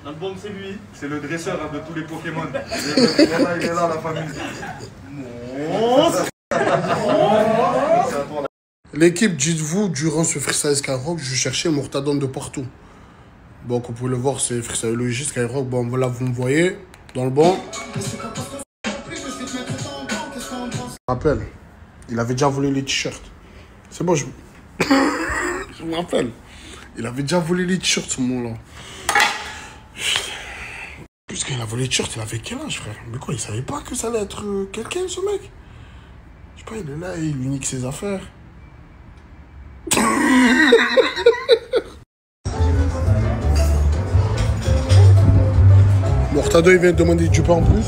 L'album, c'est lui. C'est le dresseur de tous les Pokémon. Voilà, il est là, la famille. L'équipe, dites-vous, durant ce freestyle Skyrock, je cherchais Mortadon de partout. Bon, comme vous pouvez le voir, c'est freestyle logique Skyrock. Bon, voilà, vous me voyez dans le banc. Je me rappelle, il avait déjà volé les t-shirts. C'est bon, je me rappelle. Il avait déjà volé les t-shirts ce moment-là. Puisqu'il a volé les t-shirts, il avait quel âge, frère? Mais quoi, il savait pas que ça allait être quelqu'un, ce mec? Je sais pas, il est là, il unique ses affaires. Mortado, il vient de demander du pain en plus.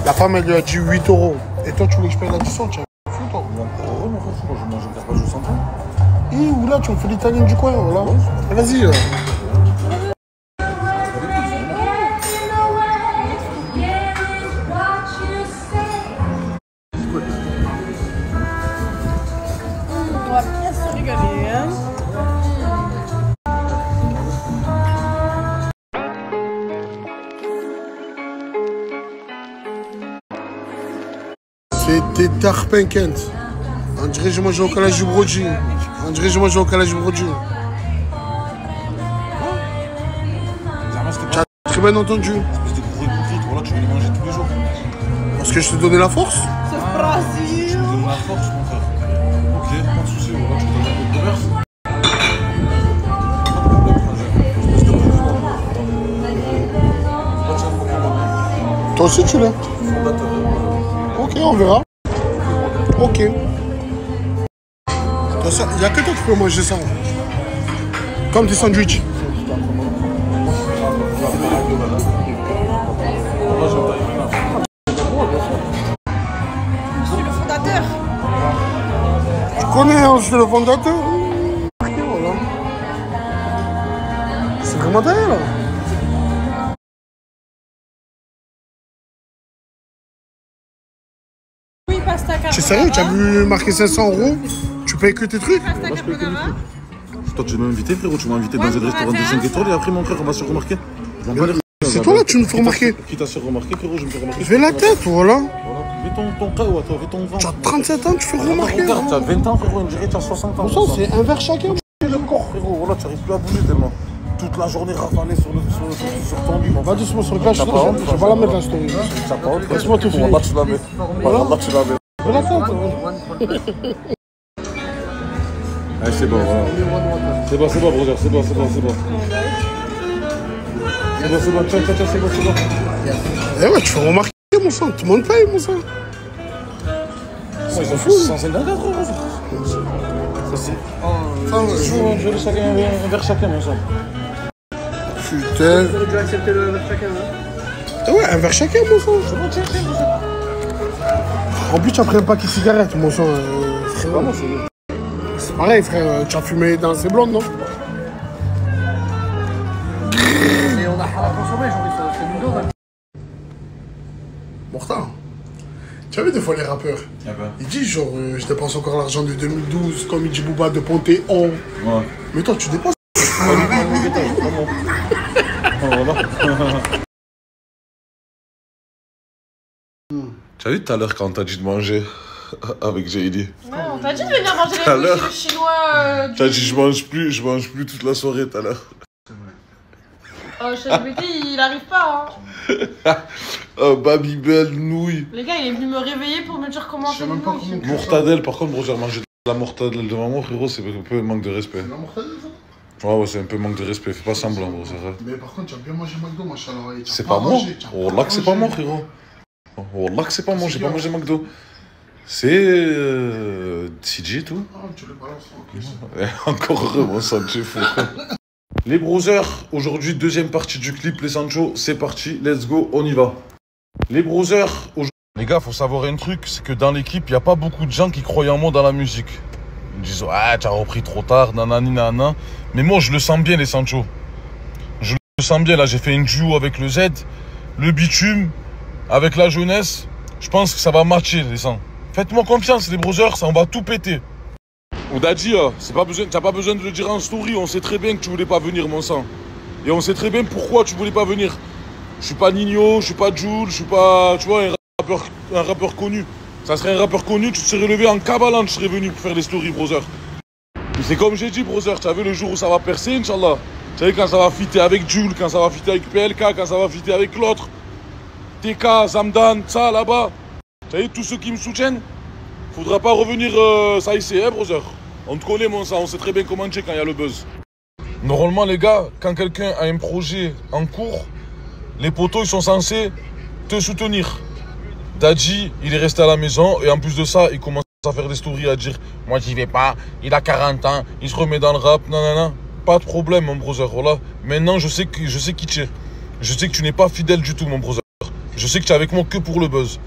La femme, elle lui a dit 8 €. Et toi, tu voulais que je paye l'addition, tu as fou, toi. Non, mais franchement, je mange un carpaccio sans pain. Et où là, tu me fais l'italien du coin, voilà. Vas-y, là. On va bien se régaler, hein. C'était Tarpinkent. On dirait que je mange au calage du Brody. On dirait que je mange au calage du Brody. Tu as très bien entendu. Espèce de gros hypocrite, voilà, tu veux les manger tous les jours. Parce que je te donnais la force. C'est Brésil. Je te donne la force, mon frère. Ok, pas de soucis, voilà, tu peux donner un peu de commerce. Toi aussi, tu l'as. Ok, on verra. Ok. Il n'y a que toi qui peux manger ça. Comme des sandwichs. Je suis le fondateur. Tu connais, hein, je suis le fondateur. Voilà. C'est vraiment derrière, là. Oui, pasta carbonara. Tu es sérieux? Tu as vu marquer 500 €? Tu payes que tes trucs? Pasta carbonara. Toi, tu m'as invité, frérot. Tu m'as invité dans un restaurant de 5 étoiles et après, mon frère, on va se remarquer. C'est toi là, tu me fais remarquer. Qui t'a fait remarquer, frérot? Je me fais remarquer. Je vais la tête, voilà. Mets ton caou à toi, mets ton vent. Tu as 37 ans, tu fais remarquer. Regarde, tu as 20 ans, frérot, on dirait que tu as 60 ans. Bon, ça, c'est un verre chacun. Le corps, frérot, voilà, tu n'arrives plus à bouger tellement. Toute la journée rafalée sur ton lit. Va doucement sur le gars, je vais pas la mettre la story. Laisse-moi te filmer. Là, tu la mets. Voilà, là, tu la mets. Je vais la tête. Allez, c'est bon, voilà. C'est bon, brother, c'est bon. c'est bon, tiens, c'est bon. Eh ouais, tu fais remarquer, mon sang. Tout le monde paye, mon sang. Ils s'en foutent. 154 euros. Ça, c'est. Je veux chacun un verre chacun, mon sang. Putain. Vous aurez dû accepter le verre chacun, hein? Ouais, un verre chacun, mon sang. En plus, tu as pris un paquet de cigarettes, mon sang. Frère. C'est pareil, frère. Tu as fumé dans ces blondes, non? Et on a à consommer, j'en ai fait une dose. Mortal. Tu as vu des fois les rappeurs? Ils disent genre, je dépense encore l'argent de 2012, comme il dit Booba de Panthéon. Ouais. Mais toi, tu dépenses. Tu as vu tout à l'heure quand t'as dit de manger avec JD? Ouais, on t'a dit de venir manger Tout à les l'heure. sushis chinois. T'as dit je mange plus toute la soirée tout à l'heure. Oh, ChatGPT, il arrive pas, hein. Oh, Babybel, nouilles. Les gars, il est venu me réveiller pour me dire comment je mange. Mortadelle, par contre, j'ai mangé de la mortadelle devant moi, frérot, c'est un peu un manque de respect. La mortadelle, ça? Ouais, c'est un peu manque de respect, fais pas semblant, gros, c'est vrai. Mais par contre, tu as bien mangé McDo, machallah. C'est pas moi. Oh là que c'est pas moi, frérot. Oh là que c'est pas moi, j'ai pas mangé McDo. C'est CJ et tout. Ah, tu le balances. Encore heureux, mon sang, tu es fou. Les browsers, aujourd'hui, deuxième partie du clip, les Sancho, c'est parti, let's go, on y va. Les browsers, aujourd'hui... Les gars, faut savoir un truc, c'est que dans l'équipe, il n'y a pas beaucoup de gens qui croient en moi dans la musique. Ils me disent, ah, tu as repris trop tard, nanani, nanana. Mais moi, je le sens bien, les Sancho. Je le sens bien, là, j'ai fait une duo avec le Z, le bitume, avec la jeunesse. Je pense que ça va matcher, les sangs. Faites-moi confiance, les browsers, ça, on va tout péter. On t'a dit, t'as pas besoin de le dire en story, on sait très bien que tu voulais pas venir, mon sang. Et on sait très bien pourquoi tu voulais pas venir. Je suis pas Nino, je suis pas Jules, je suis pas, tu vois, un rappeur connu. Ça serait un rappeur connu, tu te serais levé en cabalan, tu serais venu pour faire les stories, brother. Mais c'est comme j'ai dit, brother, tu as vu le jour où ça va percer, Inch'Allah. Tu sais, quand ça va fitter avec Jules, quand ça va fitter avec PLK, quand ça va fitter avec l'autre. TK, Zamdan, ça là-bas. Tu sais, tous ceux qui me soutiennent, faudra pas revenir, ça y est, hein, brother. On te connaît, mon sang, on sait très bien comment dire quand il y a le buzz. Normalement, les gars, quand quelqu'un a un projet en cours, les potos, ils sont censés te soutenir. Dadji, il est resté à la maison et en plus de ça, il commence à faire des stories à dire « Moi, j'y vais pas, il a 40 ans, il se remet dans le rap, nanana. » Pas de problème, mon brother, voilà. Maintenant, je sais qui tu es. Je sais que tu n'es pas fidèle du tout, mon brother. Je sais que tu es avec moi que pour le buzz.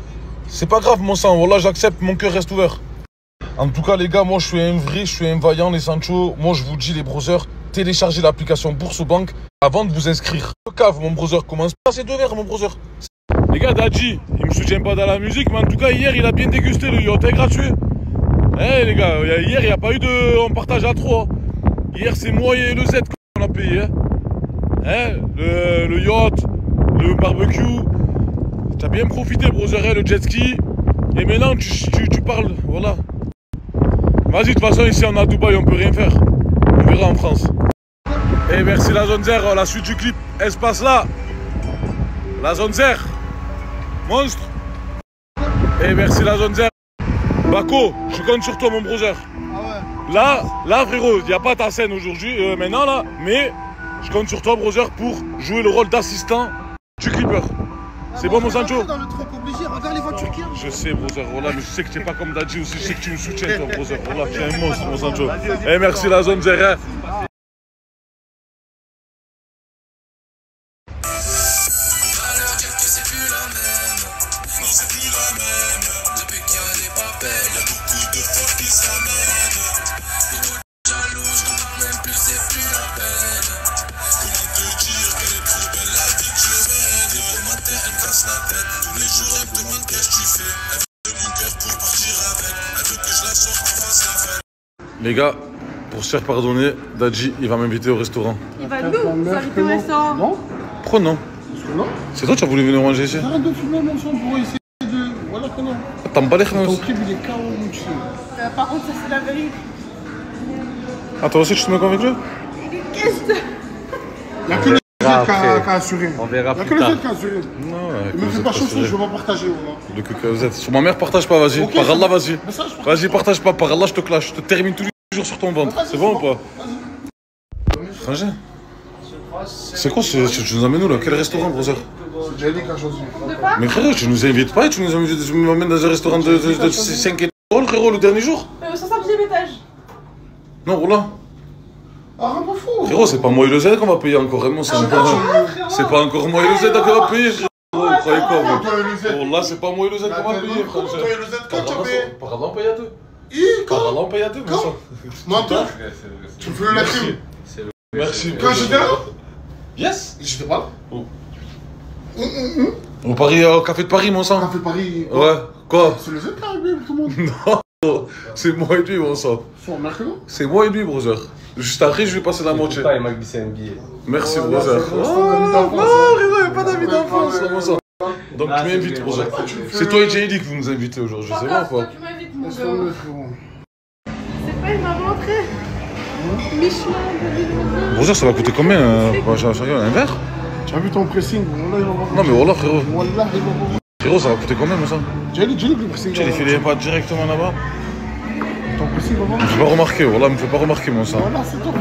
C'est pas grave, mon sang, voilà, j'accepte, mon cœur reste ouvert. En tout cas, les gars, moi, je suis un vrai, je suis un vaillant, les Sancho. Moi, je vous dis, les brothers, téléchargez l'application Bourse-Bank avant de vous inscrire. Le cave, mon brother, commence pas ces deux verres, mon brother. Les gars, Dadji, il me soutient pas dans la musique, mais en tout cas, hier, il a bien dégusté le yacht, gratuit. Eh, les gars, hier, il n'y a pas eu de... On partage à 3. Hier, c'est moi et le Z qu'on a payé. Le yacht, le barbecue. T'as bien profité, brother, le jet ski. Et maintenant, tu parles, voilà. Vas-y, de toute façon, ici, on est à Dubaï, on peut rien faire. On verra en France. Et merci la zone 0, la suite du clip, elle se passe là. La zone 0. Monstre. Et merci la zone 0. Bako, je compte sur toi, mon brother. Là, frérot, il n'y a pas ta scène aujourd'hui, maintenant, là. Mais je compte sur toi, brother, pour jouer le rôle d'assistant du clipper. C'est bon, mon Sancho? Dans le truc obligé, regarde les voitures qu'il y a. Je sais, brother, voilà, mais je sais que tu n'es pas comme Dadji aussi, je sais que tu me soutiens, toi, brother. Voilà, tu es un monstre, mon Sancho. Et merci la zone 0. Les gars, pour se faire pardonner, Dadji, il va m'inviter au restaurant. Il va nous inviter au restaurant. Non? Pourquoi non? C'est toi qui as voulu venir manger ici? Arrête de fumer mon son pour essayer de... Voilà qu'on a. T'as me balé, ton clip, il est KO, mon chien. Par contre, ça c'est la vérité. Ah, toi aussi tu te mets avec lui? Qu'est-ce que... Il n'y a que le Z qui a assuré. On verra Il n'y a plus que le tard. Z qui a assuré. Non, Il me fait pas chaud, je ne vais pas partager. Le QKZ. Sur ma mère, partage pas, vas-y. Ok, Par Allah, c'est vas-y. bon. Message, Vas-y, partage pas. Par Allah, je te clash. Je te termine tous les jours sur ton ventre. C'est bon ou pas? Frangin. C'est quoi tu nous amènes où là? Quel restaurant, brother? C'est Jelly qui a choisi. Mais frérot, tu nous invites pas et tu m'amènes dans un restaurant de 5 étoiles, frérot, le dernier jour? 5e étage. Non, Roland. Ah, rien de fou. Frérot, c'est pas moi et le Z qu'on va payer encore, vraiment. C'est pas encore moi et le Z qu'on va payer, frérot. Vous croyez quoi, vous? Oh là, c'est pas moi et le Z qu'on va payer, frérot. Toi et le Z, quand tu as payé? Par là, on paye à deux. Quand? Par là, on paye à deux, mais ça. Menteur. Tu me fais la crime. Merci. Quand j'étais là? Yes. J'étais pas là. Où? Au Paris, au Café de Paris, mon sang. Café de Paris. Ouais, quoi? C'est le Z qui a arrivé pour tout le monde. Non, c'est moi et lui, mon sang. C'est moi et lui, brother. Juste après, je vais passer la moitié. Il m'a glissé un billet. Merci, brother. Non, il n'y a pas d'amis d'enfance, mon sang. Donc tu m'invites, brother. C'est toi et JD que vous nous invitez aujourd'hui, c'est vrai ou pas? Tu m'invites, mon gars. C'est pas une rentrée. Michelin, Brother, ça va coûter combien un verre? Tu as vu ton pressing? Non, mais voilà, frérot. Frérot, ça va coûter combien, moi ça? Jelly, le pressing. Tu les filais pas directement là-bas? Ton pressing, maman? Je me fais pas remarquer, voilà, me fais pas remarquer, mon sang. Voilà, c'est tout.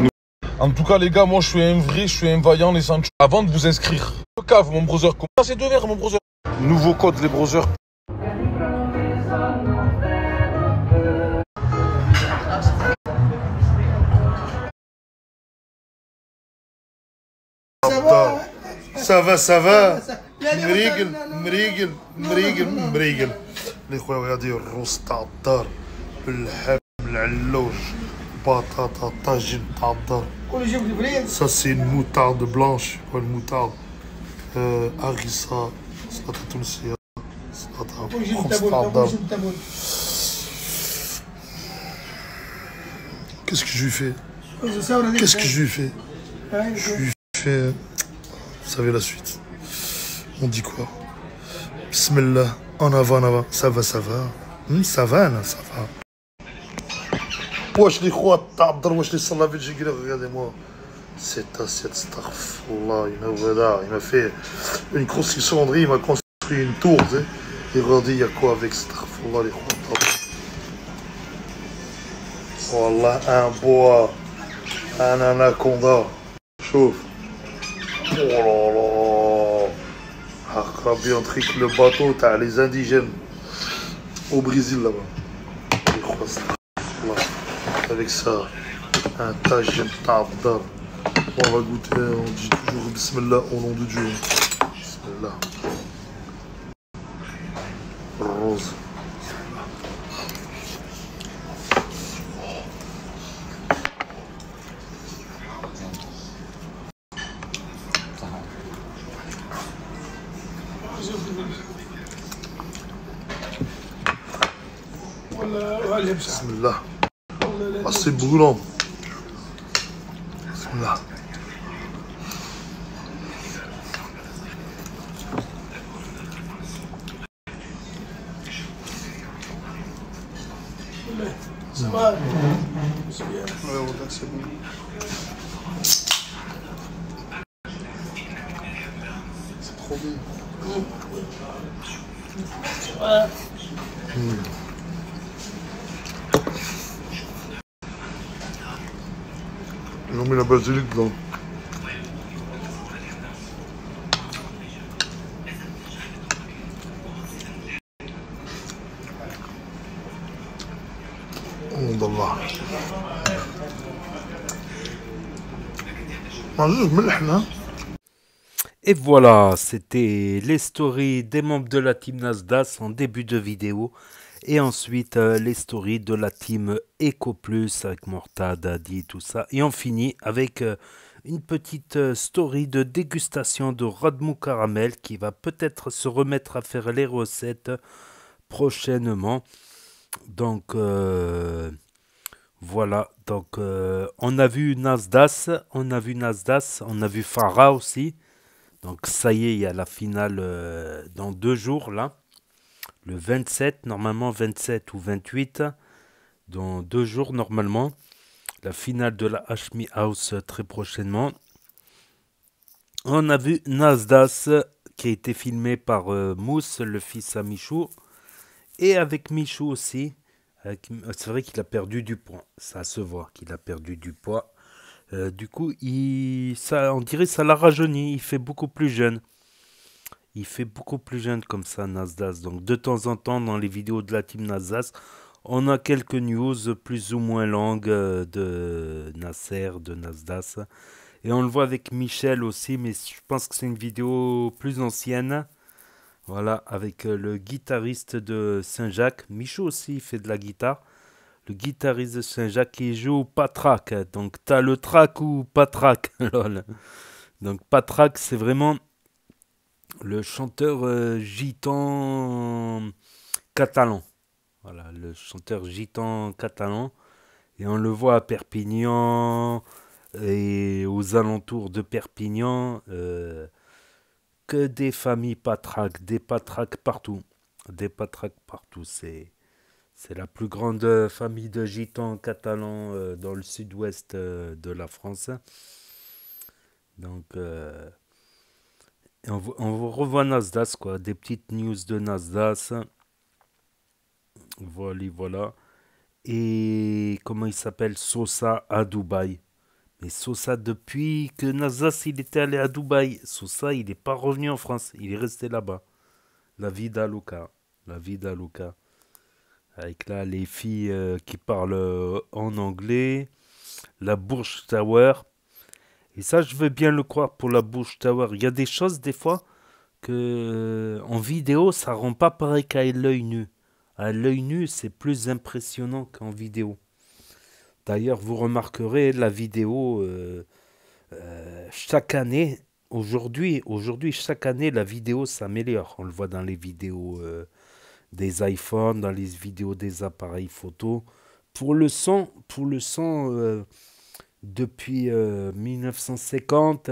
En tout cas, les gars, moi je suis un vrai, je suis un vaillant, les sandwichs. Avant de vous inscrire, le cave, mon brother. Comment c'est 2 verres, mon brother? Nouveau code, les brothers. Ça va. مريقل الاخوة غادي الروز تاع الدار باللحم العلوش بطاطا طاجين تاع الدار ça c'est une moutarde blanche ou une moutarde harissa سلطة تونسية سلطة خبز تاع الدار. Qu'est-ce que je lui fais? Qu'est-ce que je lui fais? Je lui fais... Vous savez la suite. On dit quoi? Bismillah, en avant, ça va. Ça va, ça va. Wesh les khoua ta'abdar, wesh les salavit, regardez-moi. Cette assiette, astaghfirullah, il m'a fait une grosse cylindrée, il m'a construit une tour, tu sais. Et regardez, il y a quoi avec astaghfirullah, les khoua ta'abdar. Wallah, un bois, un anaconda. Chauffe. Oh là là. Akrabi, on trique le bateau, t'as les indigènes au Brésil là-bas. Avec ça, un tagine ta'abdar. On va goûter, on dit toujours Bismillah au nom de Dieu. Bismillah. Rose. Bismillah. Ah, c'est brûlant. Bismillah. Ça va? C'est bien. Ouais, c'est bon. C'est trop bien. Ouais. Ils ont mis la basilic dedans. Oh d'Allah. Et voilà, c'était les stories des membres de la team Nasdaq en début de vidéo. Et ensuite, les stories de la team Eco Plus avec Mortad, Adi, tout ça. Et on finit avec une petite story de dégustation de Radmou Caramel qui va peut-être se remettre à faire les recettes prochainement. Donc, voilà. Donc, on a vu Nasdaq, on a vu Farah aussi. Donc, ça y est, il y a la finale dans 2 jours, là. Le 27, normalement 27 ou 28, dans 2 jours normalement. La finale de la Hashmi House très prochainement. On a vu Nasdaq qui a été filmé par Mousse, le fils à Michou. Et avec Michou aussi. C'est vrai qu'il a perdu du poids. Ça se voit qu'il a perdu du poids. Du coup, on dirait que ça l'a rajeuni. Il fait beaucoup plus jeune. Il fait beaucoup plus jeune comme ça, Nasdaq. Donc de temps en temps, dans les vidéos de la team Nasdaq, on a quelques news plus ou moins longues de Nasser, de Nasdaq. Et on le voit avec Michel aussi, mais je pense que c'est une vidéo plus ancienne. Voilà, avec le guitariste de Saint-Jacques. Michaud aussi fait de la guitare. Le guitariste de Saint-Jacques qui joue Patrak. Donc t'as le track ou Patrak. Lol. Donc Patrak, c'est vraiment le chanteur gitan catalan. Voilà, le chanteur gitan catalan. Et on le voit à Perpignan et aux alentours de Perpignan. Que des familles Patrak, des Patrak partout. Des Patrak partout. C'est la plus grande famille de gitans catalans dans le sud-ouest de la France. Donc, on revoit Nasdaq, quoi. Des petites news de Nasdaq. Voilà. Et comment il s'appelle? Sosa à Dubaï. Mais Sosa, depuis que Nasdaq il était allé à Dubaï, Sosa il n'est pas revenu en France. Il est resté là-bas. La vida loca. La vida loca. Avec là les filles qui parlent en anglais. La Burj Tower. Et ça, je veux bien le croire pour la Burj Tower. Il y a des choses, des fois, que en vidéo, ça rend pas pareil qu'à l'œil nu. À l'œil nu, c'est plus impressionnant qu'en vidéo. D'ailleurs, vous remarquerez la vidéo chaque année. Aujourd'hui, chaque année, la vidéo s'améliore. On le voit dans les vidéos des iPhones, dans les vidéos des appareils photo. Pour le son, depuis 1950,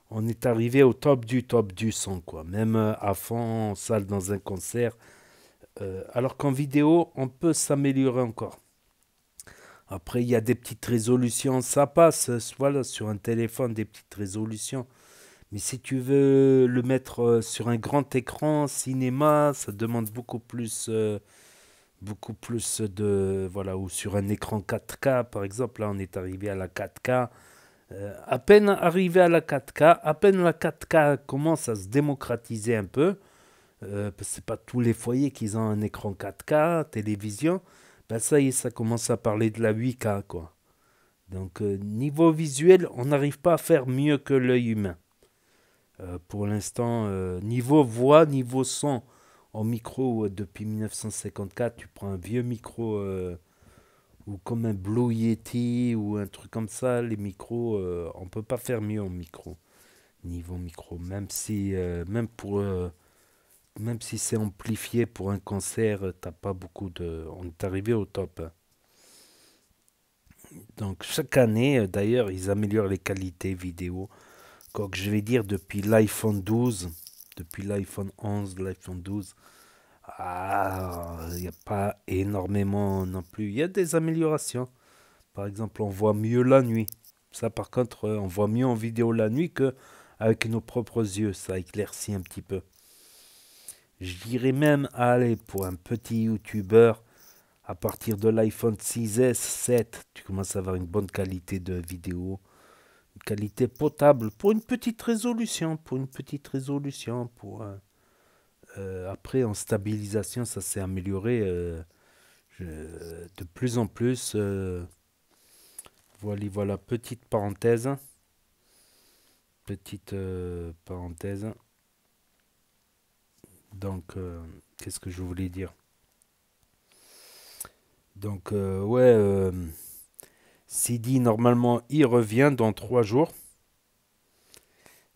on est arrivé au top du son, quoi. Même à fond, en salle, dans un concert. Alors qu'en vidéo, on peut s'améliorer encore. Après, il y a des petites résolutions, ça passe. Voilà, sur un téléphone, des petites résolutions. Mais si tu veux le mettre sur un grand écran, cinéma, ça demande beaucoup plus de... Voilà, ou sur un écran 4K, par exemple. Là, on est arrivé à la 4K. À peine arrivé à la 4K, à peine la 4K commence à se démocratiser un peu. C'est pas tous les foyers qui ont un écran 4K, télévision. Ben ça y est, ça commence à parler de la 8K, quoi. Donc, niveau visuel, on n'arrive pas à faire mieux que l'œil humain. Pour l'instant, niveau voix, niveau son, en micro, depuis 1954, tu prends un vieux micro, ou comme un Blue Yeti, ou un truc comme ça, les micros, on peut pas faire mieux en micro. Niveau micro, même si c'est amplifié pour un concert, t'as pas beaucoup de... On est arrivé au top. Hein. Donc chaque année, d'ailleurs, ils améliorent les qualités vidéo. Quoique je vais dire depuis l'iPhone 12, depuis l'iPhone 11, l'iPhone 12, il n'y a pas énormément non plus. Il y a des améliorations. Par exemple, on voit mieux la nuit. Ça, par contre, on voit mieux en vidéo la nuit qu'avec nos propres yeux. Ça éclaircit un petit peu. Je dirais même, allez, pour un petit youtubeur, à partir de l'iPhone 6S, 7, tu commences à avoir une bonne qualité de vidéo. Une qualité potable pour une petite résolution. Après, en stabilisation, ça s'est amélioré de plus en plus. Voilà, petite parenthèse. Donc, qu'est-ce que je voulais dire? Donc, Sidi, normalement, il revient dans 3 jours.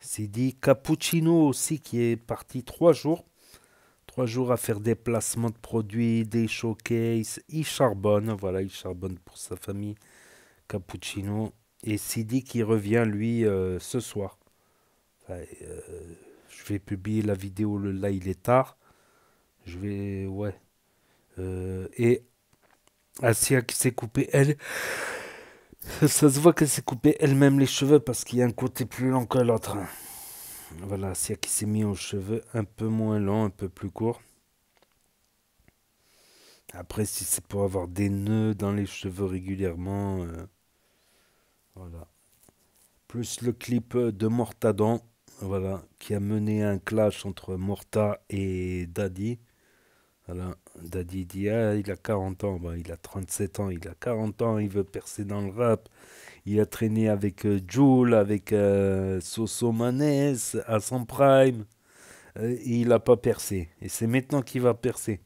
Sidi Cappuccino aussi, qui est parti 3 jours. 3 jours à faire des placements de produits, des showcases. Il charbonne, voilà, il charbonne pour sa famille. Cappuccino. Et Sidi qui revient, lui, ce soir. Enfin, je vais publier la vidéo, là il est tard. Et Asia qui s'est coupée, elle, ça se voit qu'elle s'est coupée elle-même les cheveux parce qu'il y a un côté plus long que l'autre. Voilà, Asia qui s'est mis aux cheveux un peu moins longs, un peu plus courts. Après, si c'est pour avoir des nœuds dans les cheveux régulièrement, Voilà. Plus le clip de Mortadon, voilà, qui a mené un clash entre Morta et Daddy. Voilà. Daddy dit, ah, il a 40 ans, bah, il a 37 ans, il a 40 ans, il veut percer dans le rap. Il a traîné avec Jul, avec Soso Maness à son prime. Et il n'a pas percé. Et c'est maintenant qu'il va percer.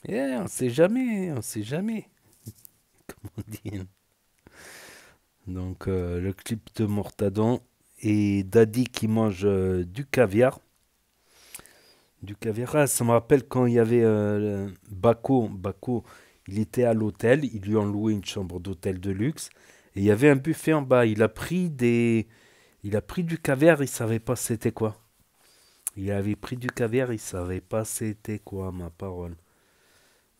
Et on sait jamais, on sait jamais. Comment dire. Donc le clip de Mortadon et Daddy qui mange du caviar. Du caviar, ah, ça me rappelle quand il y avait Bako, il était à l'hôtel, ils lui ont loué une chambre d'hôtel de luxe et il y avait un buffet en bas. Il a pris du caviar, il savait pas c'était quoi. Il avait pris du caviar, il savait pas c'était quoi, ma parole.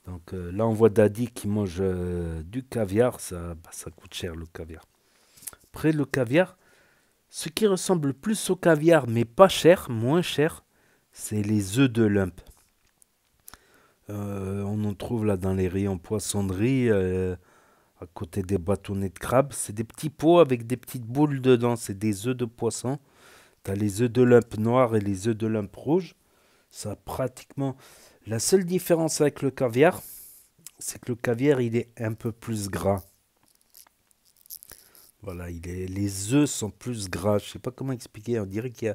Donc là on voit Daddy qui mange du caviar, ça coûte cher le caviar. Après le caviar, ce qui ressemble plus au caviar mais pas cher, moins cher, c'est les œufs de lump. On en trouve là dans les rayons poissonnerie, à côté des bâtonnets de crabe. C'est des petits pots avec des petites boules dedans. C'est des œufs de poisson. Tu as les œufs de lump noirs et les œufs de lump rouges. Ça pratiquement... La seule différence avec le caviar, c'est que le caviar, il est un peu plus gras. Voilà, les œufs sont plus gras. Je sais pas comment expliquer. On dirait qu'il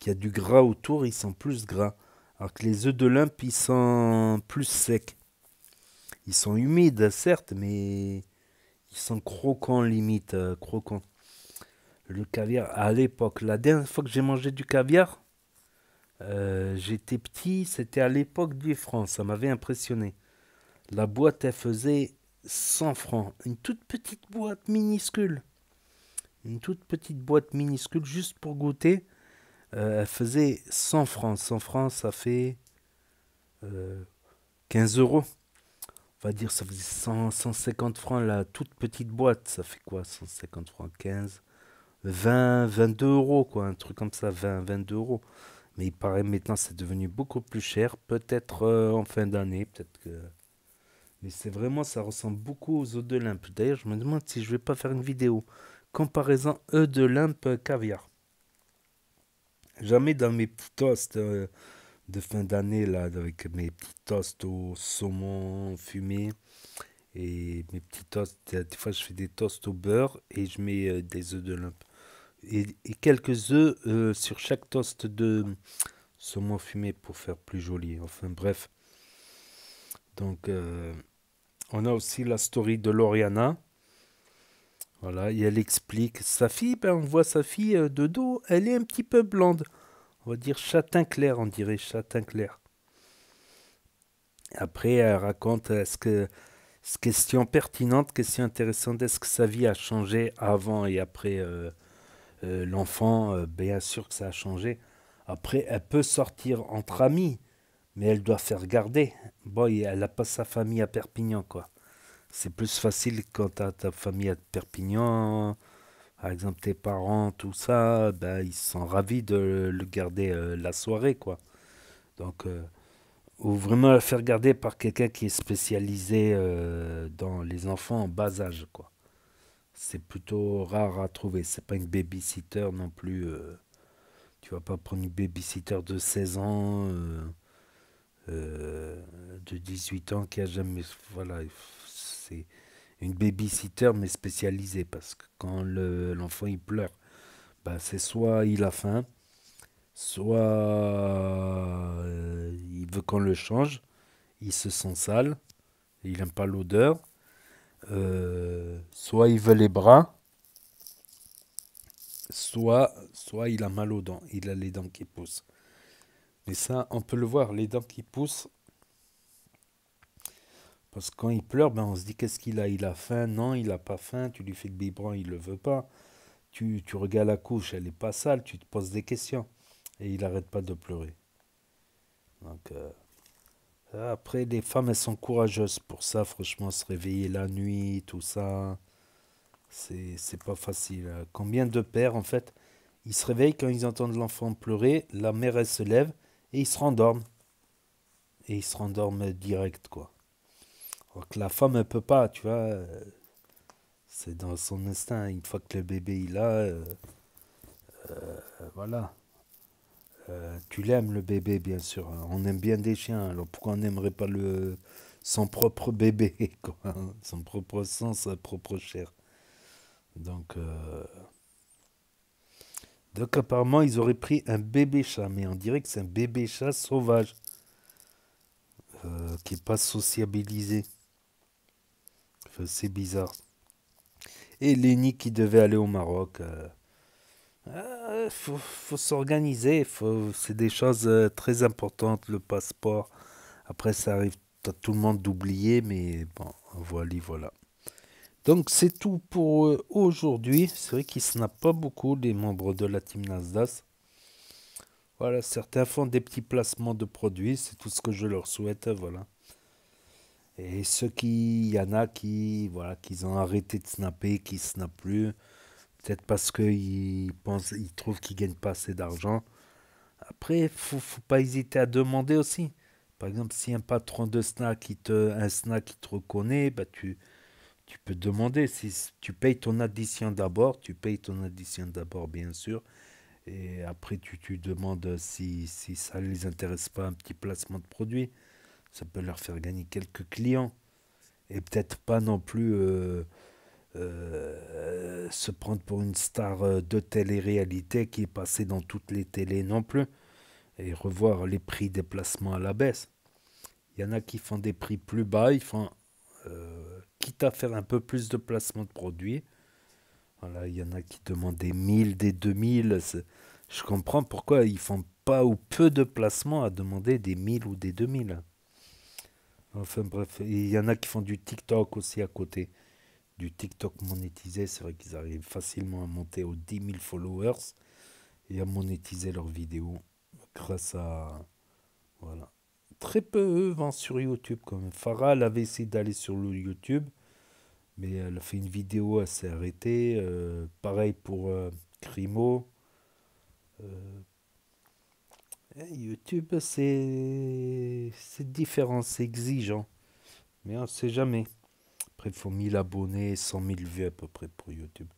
y a du gras autour, ils sont plus gras. Alors que les œufs de lump, ils sont plus secs. Ils sont humides, certes, mais ils sont croquants, limite, croquants. Le caviar, à l'époque, la dernière fois que j'ai mangé du caviar, j'étais petit, c'était à l'époque du franc, ça m'avait impressionné. La boîte, elle faisait 100 francs. Une toute petite boîte minuscule. Une toute petite boîte minuscule, juste pour goûter. Elle faisait 100 francs. 100 francs, ça fait 15 euros. On va dire, ça faisait 150 francs la toute petite boîte. Ça fait quoi, 150 francs, 15, 20, 22 euros, quoi. Un truc comme ça, 20, 22 euros. Mais il paraît maintenant, c'est devenu beaucoup plus cher. Peut-être en fin d'année, peut-être que... Mais c'est vraiment, ça ressemble beaucoup aux œufs de lump. D'ailleurs, je me demande si je vais pas faire une vidéo. Comparaison œufs de lump caviar. Jamais dans mes petits toasts de fin d'année, là, avec mes petits toasts au saumon fumé et mes petits toasts, des fois je fais des toasts au beurre et je mets des œufs de lump. Et quelques œufs sur chaque toast de saumon fumé pour faire plus joli. Enfin bref. Donc on a aussi la story de Loriana. Voilà, et elle explique. Sa fille, ben, on voit sa fille de dos, elle est un petit peu blonde. On va dire châtain clair, on dirait châtain clair. Après, elle raconte, question pertinente, question intéressante, est-ce que sa vie a changé avant et après l'enfant? Bien sûr que ça a changé. Après, elle peut sortir entre amis, mais elle doit faire garder. Bon, elle n'a pas sa famille à Perpignan, quoi. C'est plus facile quand tu as ta famille à Perpignan, par exemple tes parents, tout ça, ben, ils sont ravis de le garder la soirée, quoi. Donc, ou vraiment le faire garder par quelqu'un qui est spécialisé dans les enfants en bas âge, quoi. C'est plutôt rare à trouver. C'est pas une babysitter non plus. Tu vas pas prendre une babysitter de 16 ans, de 18 ans qui a jamais... Voilà, c'est une babysitter mais spécialisée parce que quand l'enfant il pleure, bah, c'est soit il a faim, soit il veut qu'on le change, il se sent sale, il n'aime pas l'odeur, soit il veut les bras, soit il a mal aux dents, il a les dents qui poussent. Mais ça, on peut le voir, les dents qui poussent. Parce que quand il pleure, ben on se dit qu'est-ce qu'il a? Il a faim? Non, il n'a pas faim. Tu lui fais le biberon, il ne le veut pas. Tu regardes la couche, elle n'est pas sale. Tu te poses des questions. Et il n'arrête pas de pleurer. Donc, après, les femmes, elles sont courageuses pour ça. Franchement, se réveiller la nuit, tout ça, c'est pas facile. Combien de pères, en fait, ils se réveillent quand ils entendent l'enfant pleurer. La mère, elle se lève et ils se rendorment. Et ils se rendorment direct, quoi. Alors que la femme, elle peut pas, tu vois. C'est dans son instinct. Une fois que le bébé il a, voilà. Tu l'aimes le bébé, bien sûr. On aime bien des chiens. Alors pourquoi on n'aimerait pas son propre bébé, quoi, hein, son propre sang, sa propre chair. Donc apparemment ils auraient pris un bébé chat, mais on dirait que c'est un bébé chat sauvage qui n'est pas sociabilisé. Enfin, c'est bizarre. Et Lenny qui devait aller au Maroc. Faut s'organiser. C'est des choses très importantes, le passeport. Après, ça arrive à tout le monde d'oublier, mais bon, voilà. Donc, c'est tout pour aujourd'hui. C'est vrai qu'ils ne snappent pas beaucoup, les membres de la team Nasdaq. Voilà, certains font des petits placements de produits. C'est tout ce que je leur souhaite, voilà. Et il y en a qui ont arrêté de snapper, qui ne snappent plus. Peut-être parce qu'ils trouvent qu'ils ne gagnent pas assez d'argent. Après, faut pas hésiter à demander aussi. Par exemple, si un patron de snack, qui te reconnaît, bah tu peux demander. Si tu payes ton addition d'abord, bien sûr. Et après, tu demandes si ça ne les intéresse pas, un petit placement de produit. Ça peut leur faire gagner quelques clients. Et peut-être pas non plus se prendre pour une star de télé-réalité qui est passée dans toutes les télés non plus. Et revoir les prix des placements à la baisse. Il y en a qui font des prix plus bas, ils font quitte à faire un peu plus de placements de produits. Voilà, il y en a qui demandent des 1000, des 2000. Je comprends pourquoi ils font pas ou peu de placements à demander des 1000 ou des 2000. Enfin bref, il y en a qui font du TikTok aussi à côté. Du TikTok monétisé, c'est vrai qu'ils arrivent facilement à monter aux 10 000 followers et à monétiser leurs vidéos grâce à... Voilà. Très peu vont sur YouTube quand même. Farah, elle avait essayé d'aller sur le YouTube, mais elle a fait une vidéo, elle s'est arrêtée. Pareil pour Crimo. YouTube, c'est différent, c'est exigeant. Mais on ne sait jamais. Après, il faut 1000 abonnés, 100 000 vues à peu près pour YouTube.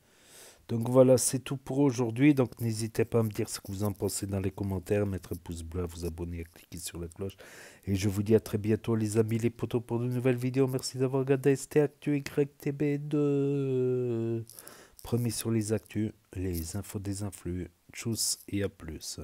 Donc voilà, c'est tout pour aujourd'hui. Donc n'hésitez pas à me dire ce que vous en pensez dans les commentaires, mettre un pouce bleu, à vous abonner, à cliquer sur la cloche. Et je vous dis à très bientôt les amis, les potos, pour de nouvelles vidéos. Merci d'avoir regardé ST Actu YTB2. Premier sur les actus, les infos des influx. Tchuss et à plus.